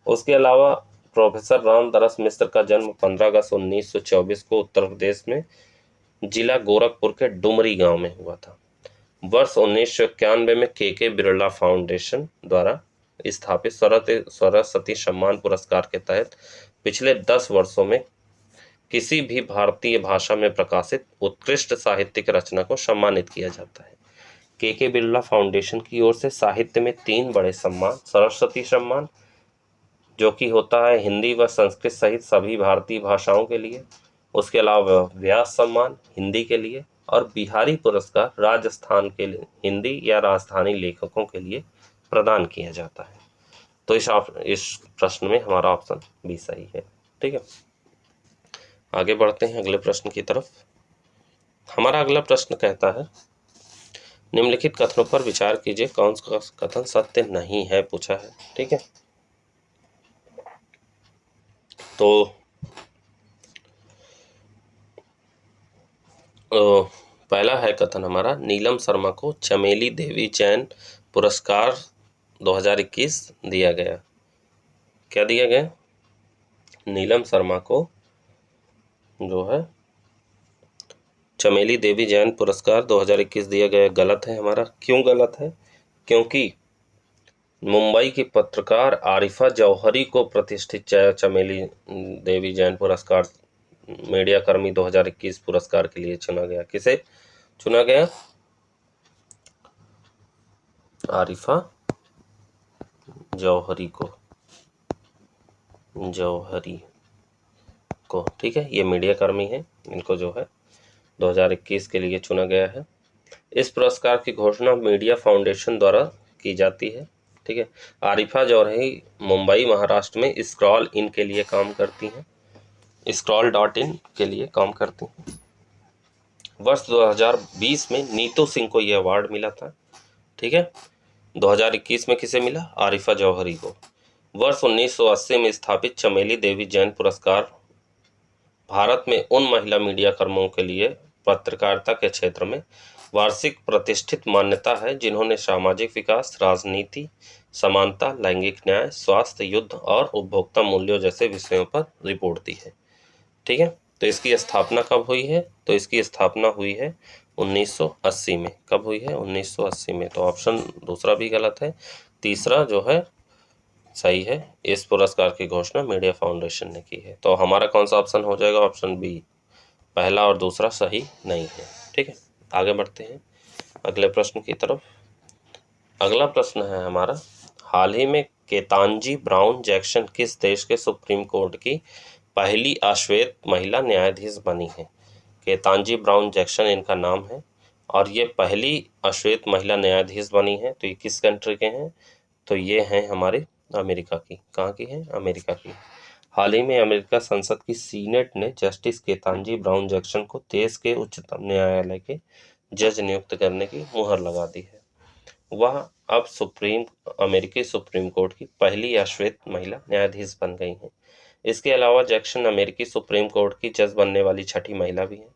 उसके अलावा प्रोफेसर रामदरस मिश्र का जन्म 15 अगस्त 1924 को उत्तर प्रदेश में जिला गोरखपुर के डुमरी गांव में हुआ था। वर्ष 1991 में के बिरला फाउंडेशन द्वारा स्थापित सरस्वती सम्मान पुरस्कार के तहत पिछले 10 वर्षों में किसी भी भारतीय भाषा में प्रकाशित उत्कृष्ट साहित्यिक रचना को सम्मानित किया जाता है। के बिरला फाउंडेशन की ओर से साहित्य में 3 बड़े सम्मान, सरस्वती सम्मान जो कि होता है हिंदी व संस्कृत सहित सभी भारतीय भाषाओं के लिए, उसके अलावा व्यास सम्मान हिंदी के लिए, और बिहारी पुरस्कार राजस्थान के लिए हिंदी या राजस्थानी लेखकों के लिए प्रदान किया जाता है। तो इस प्रश्न में हमारा ऑप्शन बी सही है। ठीक है, आगे बढ़ते हैं अगले प्रश्न की तरफ। हमारा अगला प्रश्न कहता है, निम्नलिखित कथनों पर विचार कीजिए, कौन सा कथन सत्य नहीं है, पूछा है। ठीक है, तो पहला है कथन हमारा, नीलम शर्मा को चमेली देवी जैन पुरस्कार 2021 दिया गया। क्या दिया गया? नीलम शर्मा को जो है चमेली देवी जैन पुरस्कार 2021 दिया गया। गलत है हमारा। क्यों गलत है? क्योंकि मुंबई की पत्रकार आरिफा जौहरी को प्रतिष्ठित चमेली देवी जैन पुरस्कार मीडिया कर्मी 2021 पुरस्कार के लिए चुना गया। किसे चुना गया? आरिफा जौहरी को, ठीक है, ये मीडिया कर्मी है, इनको जो है 2021 के लिए चुना गया है। इस पुरस्कार की घोषणा मीडिया फाउंडेशन द्वारा की जाती है। ठीक है, आरिफा जौहरी मुंबई महाराष्ट्र में स्क्रॉल इन के लिए काम करती हैं, scroll.in के लिए काम करती हैं। वर्ष 2020 में नीतू सिंह को यह अवार्ड मिला था। ठीक है, 2021 में किसे मिला? आरिफा जौहरी को। वर्ष 1980 में स्थापित चमेली देवी जैन पुरस्कार भारत में उन महिला मीडिया कर्मियों के लिए पत्रकारिता के क्षेत्र में वार्षिक प्रतिष्ठित मान्यता है, जिन्होंने सामाजिक विकास, राजनीति, समानता, लैंगिक न्याय, स्वास्थ्य, युद्ध और उपभोक्ता मूल्यों जैसे विषयों पर रिपोर्ट दी है। ठीक है, तो इसकी स्थापना कब हुई है? तो इसकी स्थापना हुई है 1980 में। कब हुई है? 1980 में। तो ऑप्शन दूसरा भी गलत है, तीसरा जो है सही है। इस पुरस्कार की घोषणा मीडिया फाउंडेशन ने की है। तो हमारा कौन सा ऑप्शन हो जाएगा? ऑप्शन बी, पहला और दूसरा सही नहीं है। ठीक है, आगे बढ़ते हैं अगले प्रश्न की तरफ। अगला प्रश्न है हमारा, हाल ही में केतांजी ब्राउन जैक्सन किस देश के सुप्रीम कोर्ट की पहली अश्वेत महिला न्यायाधीश बनी है? केतांजी ब्राउन जैक्सन इनका नाम है और ये पहली अश्वेत महिला न्यायाधीश बनी है। तो ये किस कंट्री के हैं? तो ये हैं हमारे अमेरिका की। कहाँ की हैं? अमेरिका की। हाल ही में अमेरिका संसद की सीनेट ने जस्टिस केतांजी ब्राउन जैक्सन को देश के उच्चतम न्यायालय के जज नियुक्त करने की मुहर लगा दी है। वह अब अमेरिकी सुप्रीम कोर्ट की पहली अश्वेत महिला न्यायाधीश बन गई हैं। इसके अलावा जैक्सन अमेरिकी सुप्रीम कोर्ट की जज बनने वाली छठी महिला भी हैं।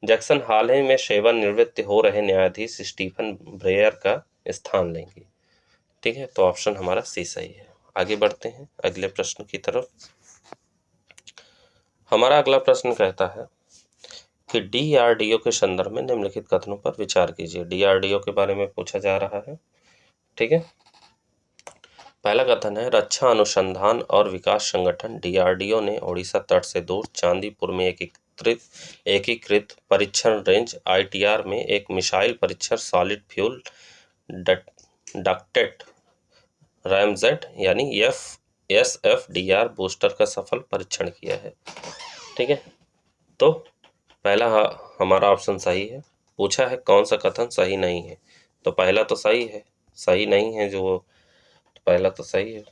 जैक्सन हाल ही में सेवानिवृत्त हो रहे न्यायाधीश स्टीफन ब्रेयर का स्थान लेंगी। ठीक है, तो ऑप्शन हमारा सी सही है। आगे बढ़ते हैं अगले प्रश्न की तरफ। हमारा अगला प्रश्न कहता है कि डीआरडीओ के संदर्भ में निम्नलिखित कथनों पर विचार कीजिए। डीआरडीओ के बारे में पूछा जा रहा है। ठीक है, पहला कथन है, रक्षा अनुसंधान और विकास संगठन डीआरडीओ ने ओडिशा तट से दूर चांदीपुर में एकीकृत परीक्षण रेंज आईटीआर में एक मिसाइल परीक्षण सॉलिड फ्यूल डक्टेड रैमजेट यानी एसएफडीआर बूस्टर का सफल परीक्षण किया है। ठीक है, तो पहला हमारा ऑप्शन सही है। पूछा है कौन सा कथन सही नहीं है, तो पहला तो सही है, सही नहीं है जो, तो पहला तो सही है।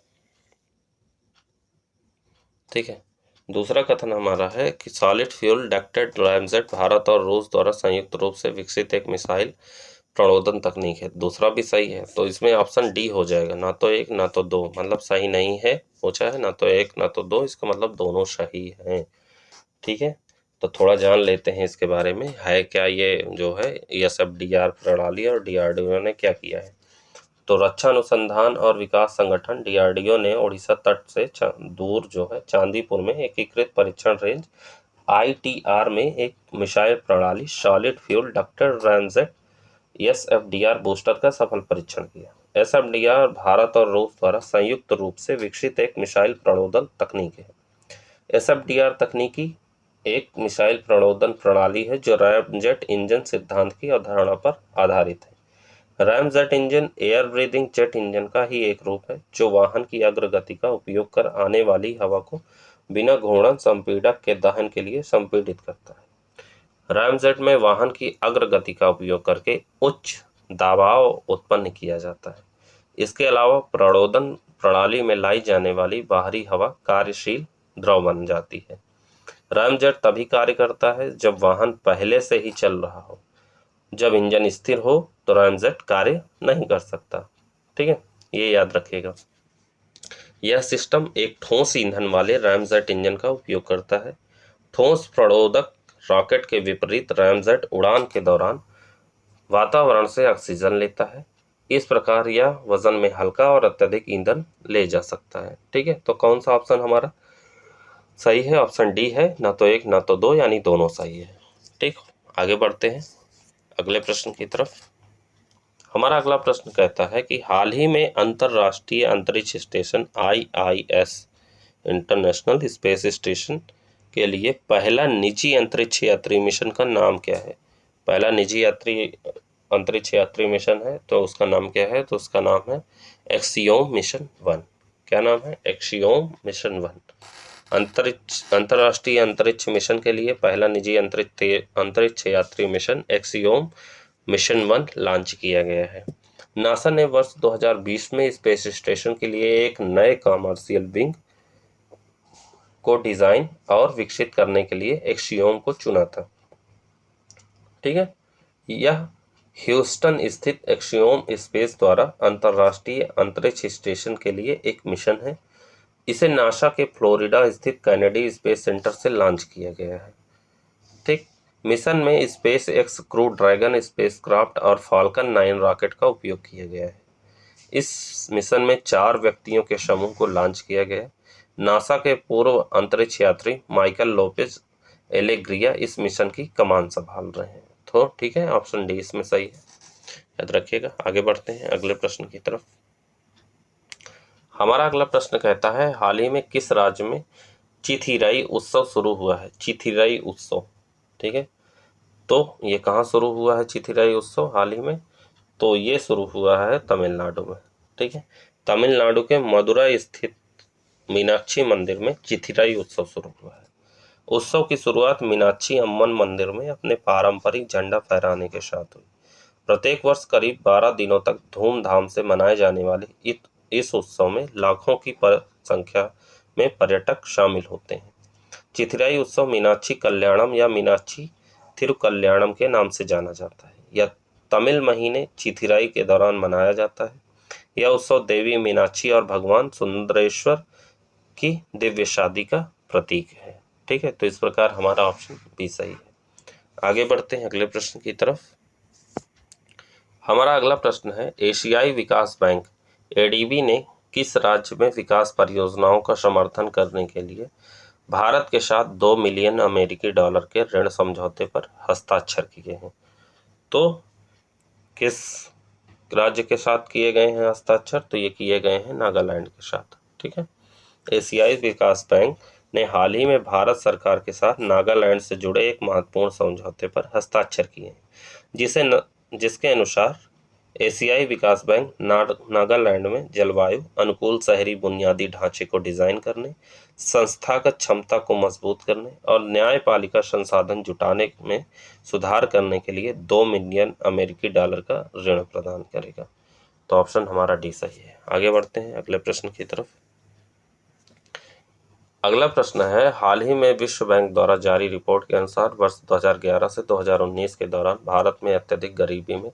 ठीक है, दूसरा कथन हमारा है कि solid fuel ducted ramjet Bharat और रूस द्वारा संयुक्त रूप से विकसित एक मिसाइल प्रणोदन तकनीक है। दूसरा भी सही है, तो इसमें ऑप्शन डी हो जाएगा, ना तो एक ना तो दो, मतलब सही नहीं है। पूछा है ना तो एक ना तो दो, इसका मतलब दोनों सही हैं। ठीक है, तो थोड़ा जान लेते हैं इसके बारे में, है क्या ये जो है एसएफडीआर प्रणाली और डीआरडीओ ने क्या किया है। तो रक्षा अनुसंधान और विकास संगठन डीआरडीओ ने ओडिशा तट से दूर जो है चांदीपुर में एकीकृत परीक्षण रेंज आईटीआर में एक मिसाइल प्रणाली solid fuel ducted ramjet SFDR booster का सफल परीक्षण किया। एसएफडीआर भारत और रूस द्वारा संयुक्त रूप से विकसित एक मिसाइल प्रणोदन तकनीक है। एसएफडीआर तकनीकी एक मिसाइल प्रणोदन प्रणाली है जो रैमजेट इंजन सिद्धांत की अवधारणा पर आधारित है। Ramjet engine air breathing jet engine का ही एक रूप है जो वाहन की अग्रगति का उपयोग कर आने वाली हवा को बिना घूर्णन संपीड़क के दहन के लिए संपीड़ित करता है। रैमजेट में वाहन की अग्रगति का उपयोग करके उच्च दबाव उत्पन्न किया जाता है। इसके अलावा प्रणोदन प्रणाली में लाई जाने वाली बाहरी हवा कार्यशील द्रव बन जाती है। रैमजेट तभी कार्य करता है जब वाहन पहले से ही चल रहा हो। जब इंजन स्थिर हो तो रैमजेट कार्य नहीं कर सकता। ठीक है, ये याद रखिएगा। यह सिस्टम एक ठोस ईंधन वाले रैमजेट इंजन का उपयोग करता है। ठोस प्रणोदक रॉकेट के विपरीत रैमजेट उड़ान के दौरान वातावरण से ऑक्सीजन लेता है। इस प्रकार यह वजन में हल्का और अत्यधिक ईंधन ले जा सकता है। ठीक है, तो कौन सा ऑप्शन हमारा सही है? ऑप्शन डी है, ना तो एक ना तो दो, यानी दोनों सही है। ठीक, आगे बढ़ते हैं अगले प्रश्न की तरफ। हमारा अगला प्रश्न कहता है कि हाल ही में अंतर्राष्ट्रीय अंतरिक्ष station IIS international space station के लिए पहला निजी अंतरिक्ष यात्री मिशन का नाम क्या है? पहला निजी अंतरिक्ष यात्री मिशन है, तो उसका नाम क्या है? तो उसका नाम है एक्सियोम मिशन 1। क्या नाम है? Axiom mission 1। अंतर्राष्ट्रीय अंतरिक्ष मिशन के लिए पहला निजी अंतरिक्ष यात्री मिशन एक्सियोम मिशन 1 लॉन्च किया गया है। नासा ने वर्ष 2020 में स्पेस स्टेशन के लिए एक नए कमर्शियल विंग को डिजाइन और विकसित करने के लिए एक्सियोम को चुना था। ठीक है, यह ह्यूस्टन स्थित एक्सियोम स्पेस द्वारा अंतर्राष्ट्रीय अंतरिक्ष स्टेशन के लिए एक मिशन है। इसे नासा के फ्लोरिडा स्थित कैनेडी स्पेस सेंटर से लॉन्च किया गया है। ठीक, मिशन में space x crew dragon spacecraft और फाल्कन 9 रॉकेट का उपयोग किया गया है। इस मिशन में 4 व्यक्तियों के समूह को लॉन्च किया गया। नासा के पूर्व अंतरिक्ष यात्री माइकल लोपेज एलेग्रिया इस मिशन की कमान संभाल रहे हैं। तो ठीक है, ऑप्शन डी इसमें सही है, याद रखिएगा। आगे बढ़ते हैं अगले प्रश्न की तरफ। हमारा अगला प्रश्न कहता है, हाल ही में किस राज्य में चिथिराई उत्सव शुरू हुआ है? चिथिराई उत्सव, ठीक है, तो ये कहाँ शुरू हुआ है चिथिराई उत्सव हाल ही में? तो ये शुरू हुआ है तमिलनाडु में, ठीक है। तमिलनाडु के मदुराई स्थित मीनाक्षी मंदिर में चिथिराई उत्सव शुरू हुआ है। उत्सव की शुरुआत मीनाक्षी अम्मन मंदिर में अपने पारंपरिक झंडा फहराने के साथ हुई। प्रत्येक वर्ष करीब 12 दिनों तक धूमधाम से मनाए जाने वाले इस उत्सव में लाखों की संख्या में पर्यटक शामिल होते हैं। चिथिराई उत्सव मीनाक्षी कल्याणम या मीनाक्षी थिरुकल्याणम के नाम से जाना जाता है। यह तमिल महीने चिथिराई के दौरान मनाया जाता है। यह उत्सव देवी मीनाक्षी और भगवान सुंदरेश्वर की दिव्य शादी का प्रतीक है, ठीक है। तो इस प्रकार हमारा ऑप्शन बी सही है। आगे बढ़ते हैं अगले प्रश्न की तरफ। हमारा अगला प्रश्न है, एशियाई विकास बैंक एडीबी ने किस राज्य में विकास परियोजनाओं का समर्थन करने के लिए भारत के साथ 2 मिलियन अमेरिकी डॉलर के ऋण समझौते पर हस्ताक्षर किए हैं? तो किस राज्य के साथ किए गए हैं हस्ताक्षर? तो ये किए गए हैं नागालैंड के साथ, ठीक है। एशियाई विकास बैंक ने हाल ही में भारत सरकार के साथ नागालैंड से जुड़े एक महत्वपूर्ण समझौते पर हस्ताक्षर किए हैं, जिसके अनुसार एशियाई विकास बैंक नागालैंड में जलवायु अनुकूल शहरी बुनियादी ढांचे को डिजाइन करने, संस्थागत क्षमता को मजबूत करने और न्यायपालिका संसाधन जुटाने में सुधार करने के लिए 2 मिलियन अमेरिकी डॉलर का ऋण प्रदान करेगा। तो ऑप्शन हमारा डी सही है। आगे बढ़ते हैं अगले प्रश्न की तरफ। अगला प्रश्न है, हाल ही में विश्व बैंक द्वारा जारी रिपोर्ट के अनुसार वर्ष 2011 से 2019 के दौरान भारत में अत्यधिक गरीबी में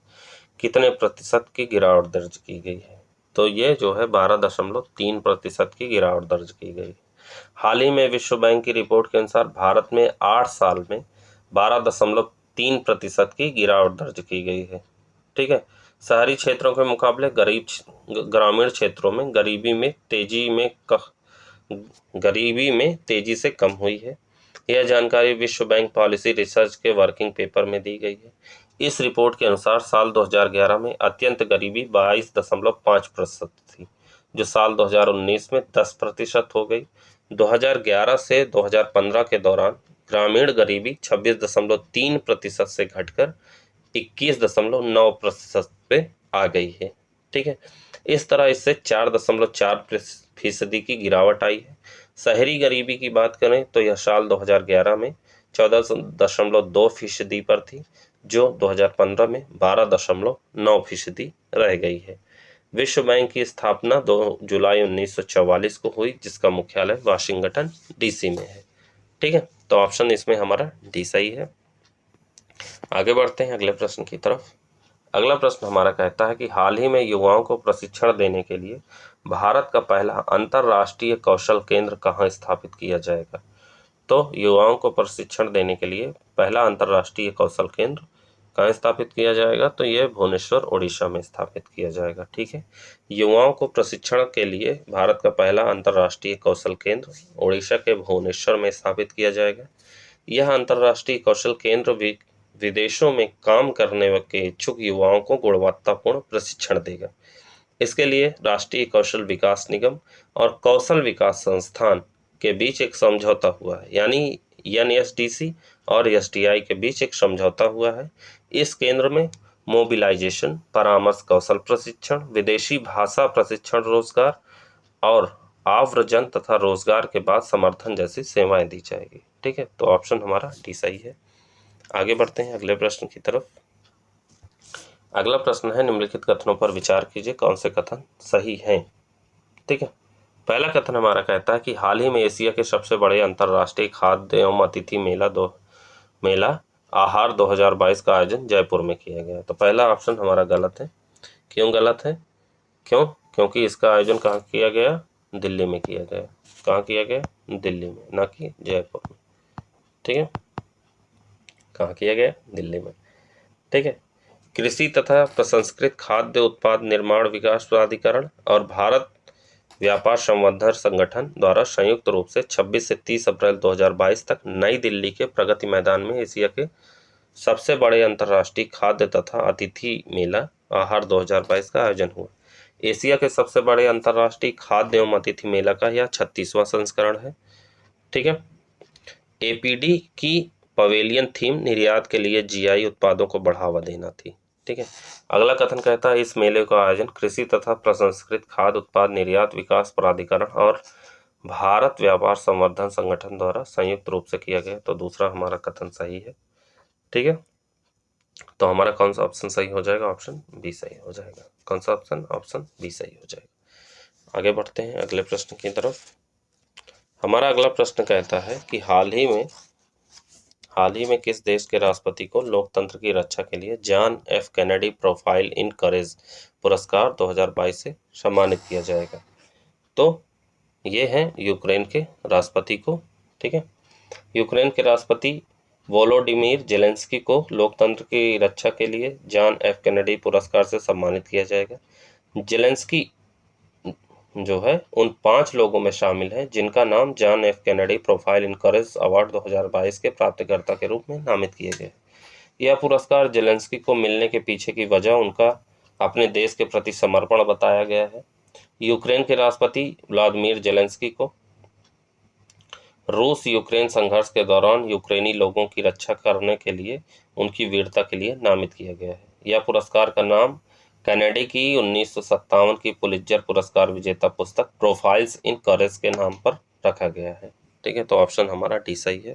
कितने प्रतिशत की गिरावट दर्ज की गई है? तो ये जो है 12.3% की गिरावट दर्ज की गई है। हाल ही में विश्व बैंक की रिपोर्ट के अनुसार भारत में 8 साल में 12.3% की गिरावट दर्ज की गई है, ठीक है। शहरी क्षेत्रों के मुकाबले ग्रामीण क्षेत्रों में गरीबी में तेजी से कम हुई है। यह जानकारी विश्व बैंक पॉलिसी रिसर्च के वर्किंग पेपर में दी गई है। इस रिपोर्ट के अनुसार साल 2011 में अत्यंत गरीबी 22.5% थी, जो साल 2019 में 10% हो गई। 2011 से 2015 के दौरान ग्रामीण गरीबी 26.3% से घटकर 21.9% पे आ गई है, ठीक है। इस तरह इससे 4.4% की गिरावट आई है। शहरी गरीबी की बात करें तो यह साल 2011 में 14.2% पर थी, जो 2015 में 12.9% रह गई है। विश्व बैंक की स्थापना 2 जुलाई 1944 को हुई, जिसका मुख्यालय वाशिंगटन डीसी में है, ठीक है। तो ऑप्शन इसमें हमारा डी सही है। आगे बढ़ते हैं अगले प्रश्न की तरफ। अगला प्रश्न हमारा कहता है कि हाल ही में युवाओं को प्रशिक्षण देने के लिए भारत का पहला अंतर्राष्ट्रीय कौशल केंद्र कहाँ स्थापित किया जाएगा? तो युवाओं को प्रशिक्षण देने के लिए पहला अंतर्राष्ट्रीय कौशल केंद्र कहाँ स्थापित किया जाएगा? तो ये भुवनेश्वर उड़ीसा में स्थापित किया जाएगा, ठीक है। युवाओं को प्रशिक्षण के लिए भारत का पहला अंतर्राष्ट्रीय कौशल केंद्र उड़ीसा के भुवनेश्वर में स्थापित किया जाएगा। यह अंतर्राष्ट्रीय कौशल केंद्र विदेशों में काम करने के इच्छुक युवाओं को गुणवत्तापूर्ण प्रशिक्षण देगा। इसके लिए राष्ट्रीय कौशल विकास निगम और कौशल विकास संस्थान के बीच एक समझौता हुआ है, यानी एनएसडीसी और एसडीआई के बीच एक समझौता हुआ है। इस केंद्र में मोबिलाइजेशन, परामर्श, कौशल प्रशिक्षण, विदेशी भाषा प्रशिक्षण, रोजगार और आव्रजन तथा रोजगार के बाद समर्थन जैसी सेवाएं दी जाएगी, ठीक है। तो ऑप्शन हमारा डी सही है। आगे बढ़ते हैं अगले प्रश्न की तरफ। अगला प्रश्न है, निम्नलिखित कथनों पर विचार कीजिए, कौन से कथन सही हैं, ठीक है। पहला कथन हमारा कहता है कि हाल ही में एशिया के सबसे बड़े अंतर्राष्ट्रीय खाद्य एवं अतिथि मेला आहार 2022 का आयोजन जयपुर में किया गया। तो पहला ऑप्शन हमारा गलत है। क्यों गलत है? क्योंकि इसका आयोजन कहाँ किया गया? दिल्ली में किया गया। कहाँ किया गया? दिल्ली में, ना कि जयपुर में, ठीक है। कहाँ किया गया? दिल्ली में। ठीक है। कृषि तथा प्रसंस्कृत खाद्य उत्पाद निर्माण विकास प्राधिकरण और भारत व्यापार संवर्धन संगठन द्वारा संयुक्त रूप से 26 से 30 अप्रैल 2022 तक नई दिल्ली के प्रगति मैदान में एशिया के सबसे बड़े अंतर्राष्ट्रीय खाद्य तथा अतिथि मेला आहार 2022 का आयोजन हुआ। एशिया के सबसे बड़े अंतर्राष्ट्रीय खाद्य एवं अतिथि मेला का यह 36वां संस्करण है। ठीक है। एपीडी की पवेलियन थीम निर्यात के लिए जीआई उत्पादों को बढ़ावा देना थी। ठीक है। अगला कथन कहता है इस मेले का आयोजन कृषि तथा प्रसंस्कृत खाद्य उत्पाद निर्यात विकास प्राधिकरण और भारत व्यापार संवर्धन संगठन द्वारा संयुक्त रूप से किया गया। तो दूसरा हमारा कथन सही है। ठीक है। तो हमारा कौन सा ऑप्शन सही हो जाएगा? ऑप्शन बी सही हो जाएगा। कौन सा ऑप्शन? ऑप्शन बी सही हो जाएगा। आगे बढ़ते हैं अगले प्रश्न की तरफ। हमारा अगला प्रश्न कहता है कि हाल ही में किस देश के राष्ट्रपति को लोकतंत्र की रक्षा के लिए John F Kennedy Profile in Courage पुरस्कार 2022 से सम्मानित किया जाएगा? तो ये हैं यूक्रेन के राष्ट्रपति को। ठीक है। यूक्रेन के राष्ट्रपति वोलोडिमीर जेलेंस्की को लोकतंत्र की रक्षा के लिए जॉन एफ कैनेडी पुरस्कार से सम्मानित किया जाएगा। जेलेंस्की जो है उन 5 लोगों में शामिल है जिनका नाम John F Kennedy Profile in courage award 2022 के प्राप्तकर्ता के रूप में नामित किए गए। यह पुरस्कार जेलेंस्की को मिलने के पीछे की वजह उनका अपने देश के प्रति समर्पण बताया गया है। यूक्रेन के राष्ट्रपति व्लादिमीर जेलेंस्की को रूस यूक्रेन संघर्ष के दौरान यूक्रेनी लोगों की रक्षा करने के लिए उनकी वीरता के लिए नामित किया गया है। यह पुरस्कार का नाम कैनेडी की 1957 की पुलित्जर पुरस्कार विजेता पुस्तक प्रोफाइल्स इन करेज के नाम पर रखा गया है। ठीक है। तो ऑप्शन हमारा डी सही है।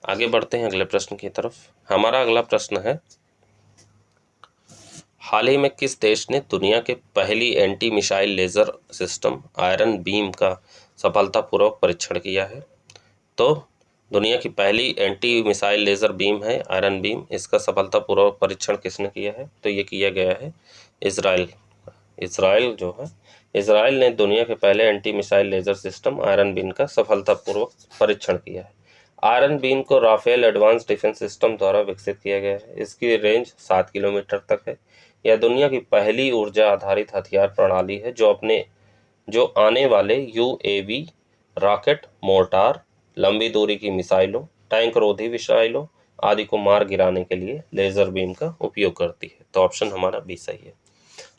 आगे बढ़ते हैं अगले प्रश्न की तरफ। हमारा अगला प्रश्न है हाल ही में किस देश ने दुनिया के पहली anti missile laser system iron beam का सफलतापूर्वक परीक्षण किया है? तो दुनिया की पहली एंटी मिसाइल लेजर बीम है आयरन बीम। इसका सफलतापूर्वक परीक्षण किसने किया है? तो ये किया गया है इजराइल। इजराइल ने दुनिया के पहले anti missile laser system iron beam का सफलतापूर्वक परीक्षण किया है। आयरन बीम को राफेल एडवांस डिफेंस सिस्टम द्वारा विकसित किया गया है। इसकी रेंज 7 किलोमीटर तक है। यह दुनिया की पहली ऊर्जा आधारित हथियार प्रणाली है जो आने वाले यूएवी, रॉकेट, मोर्टार, लंबी दूरी की मिसाइलों, टैंक रोधी मिसाइलों आदि को मार गिराने के लिए लेजर बीम का उपयोग करती है। तो ऑप्शन हमारा बी सही है।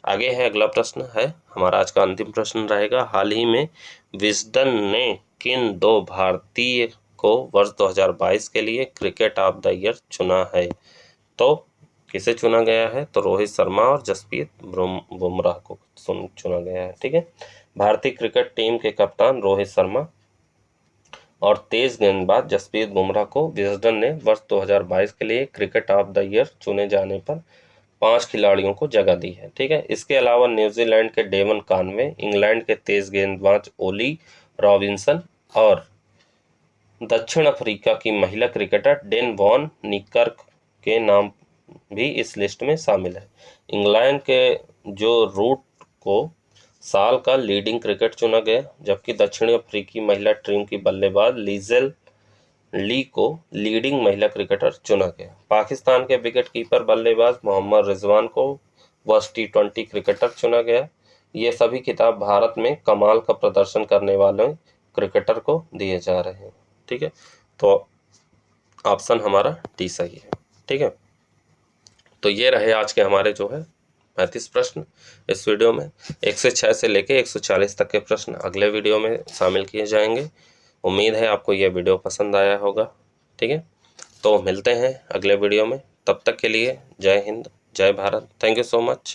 आगे है अगला प्रश्न है हमारा आज का अंतिम प्रश्न रहेगा हाल ही में विजडन ने किन 2 भारतीय को वर्ष 2022 के लिए क्रिकेट ऑफ द ईयर चुना है? तो किसे चुना गया है? तो रोहित शर्मा और जसप्रीत बुमराह को चुना गया है। ठीक है। भारतीय क्रिकेट टीम के कप्तान रोहित शर्मा और तेज गेंदबाज जसप्रीत बुमराह को विजडन ने वर्ष 2022 के लिए क्रिकेट ऑफ द ईयर चुने जाने पर 5 खिलाड़ियों को जगह दी है। ठीक है। इसके अलावा न्यूजीलैंड के डेवन कॉनवे, इंग्लैंड के तेज गेंदबाज ओली रॉबिन्सन और दक्षिण अफ्रीका की महिला क्रिकेटर डेन वॉन निकर्क के नाम भी इस लिस्ट में शामिल है। इंग्लैंड के जो रूट को साल का लीडिंग क्रिकेट चुना गया, जबकि दक्षिण अफ्रीकी महिला टीम की बल्लेबाज लिजेल ली को लीडिंग महिला क्रिकेटर चुना गया। पाकिस्तान के विकेट कीपर बल्लेबाज मोहम्मद रिजवान को वर्ष T20 क्रिकेटर चुना गया। ये सभी खिताब भारत में कमाल का प्रदर्शन करने वाले क्रिकेटर को दिए जा रहे हैं। ठीक है। तो ऑप्शन हमारा डी सही है। ठीक है। तो ये रहे आज के हमारे जो है 35 प्रश्न। इस वीडियो में 106 से लेके 140 तक के प्रश्न अगले वीडियो में शामिल किए जाएंगे। उम्मीद है आपको यह वीडियो पसंद आया होगा। ठीक है। तो मिलते हैं अगले वीडियो में। तब तक के लिए जय हिंद, जय Bharat. Thank you so much.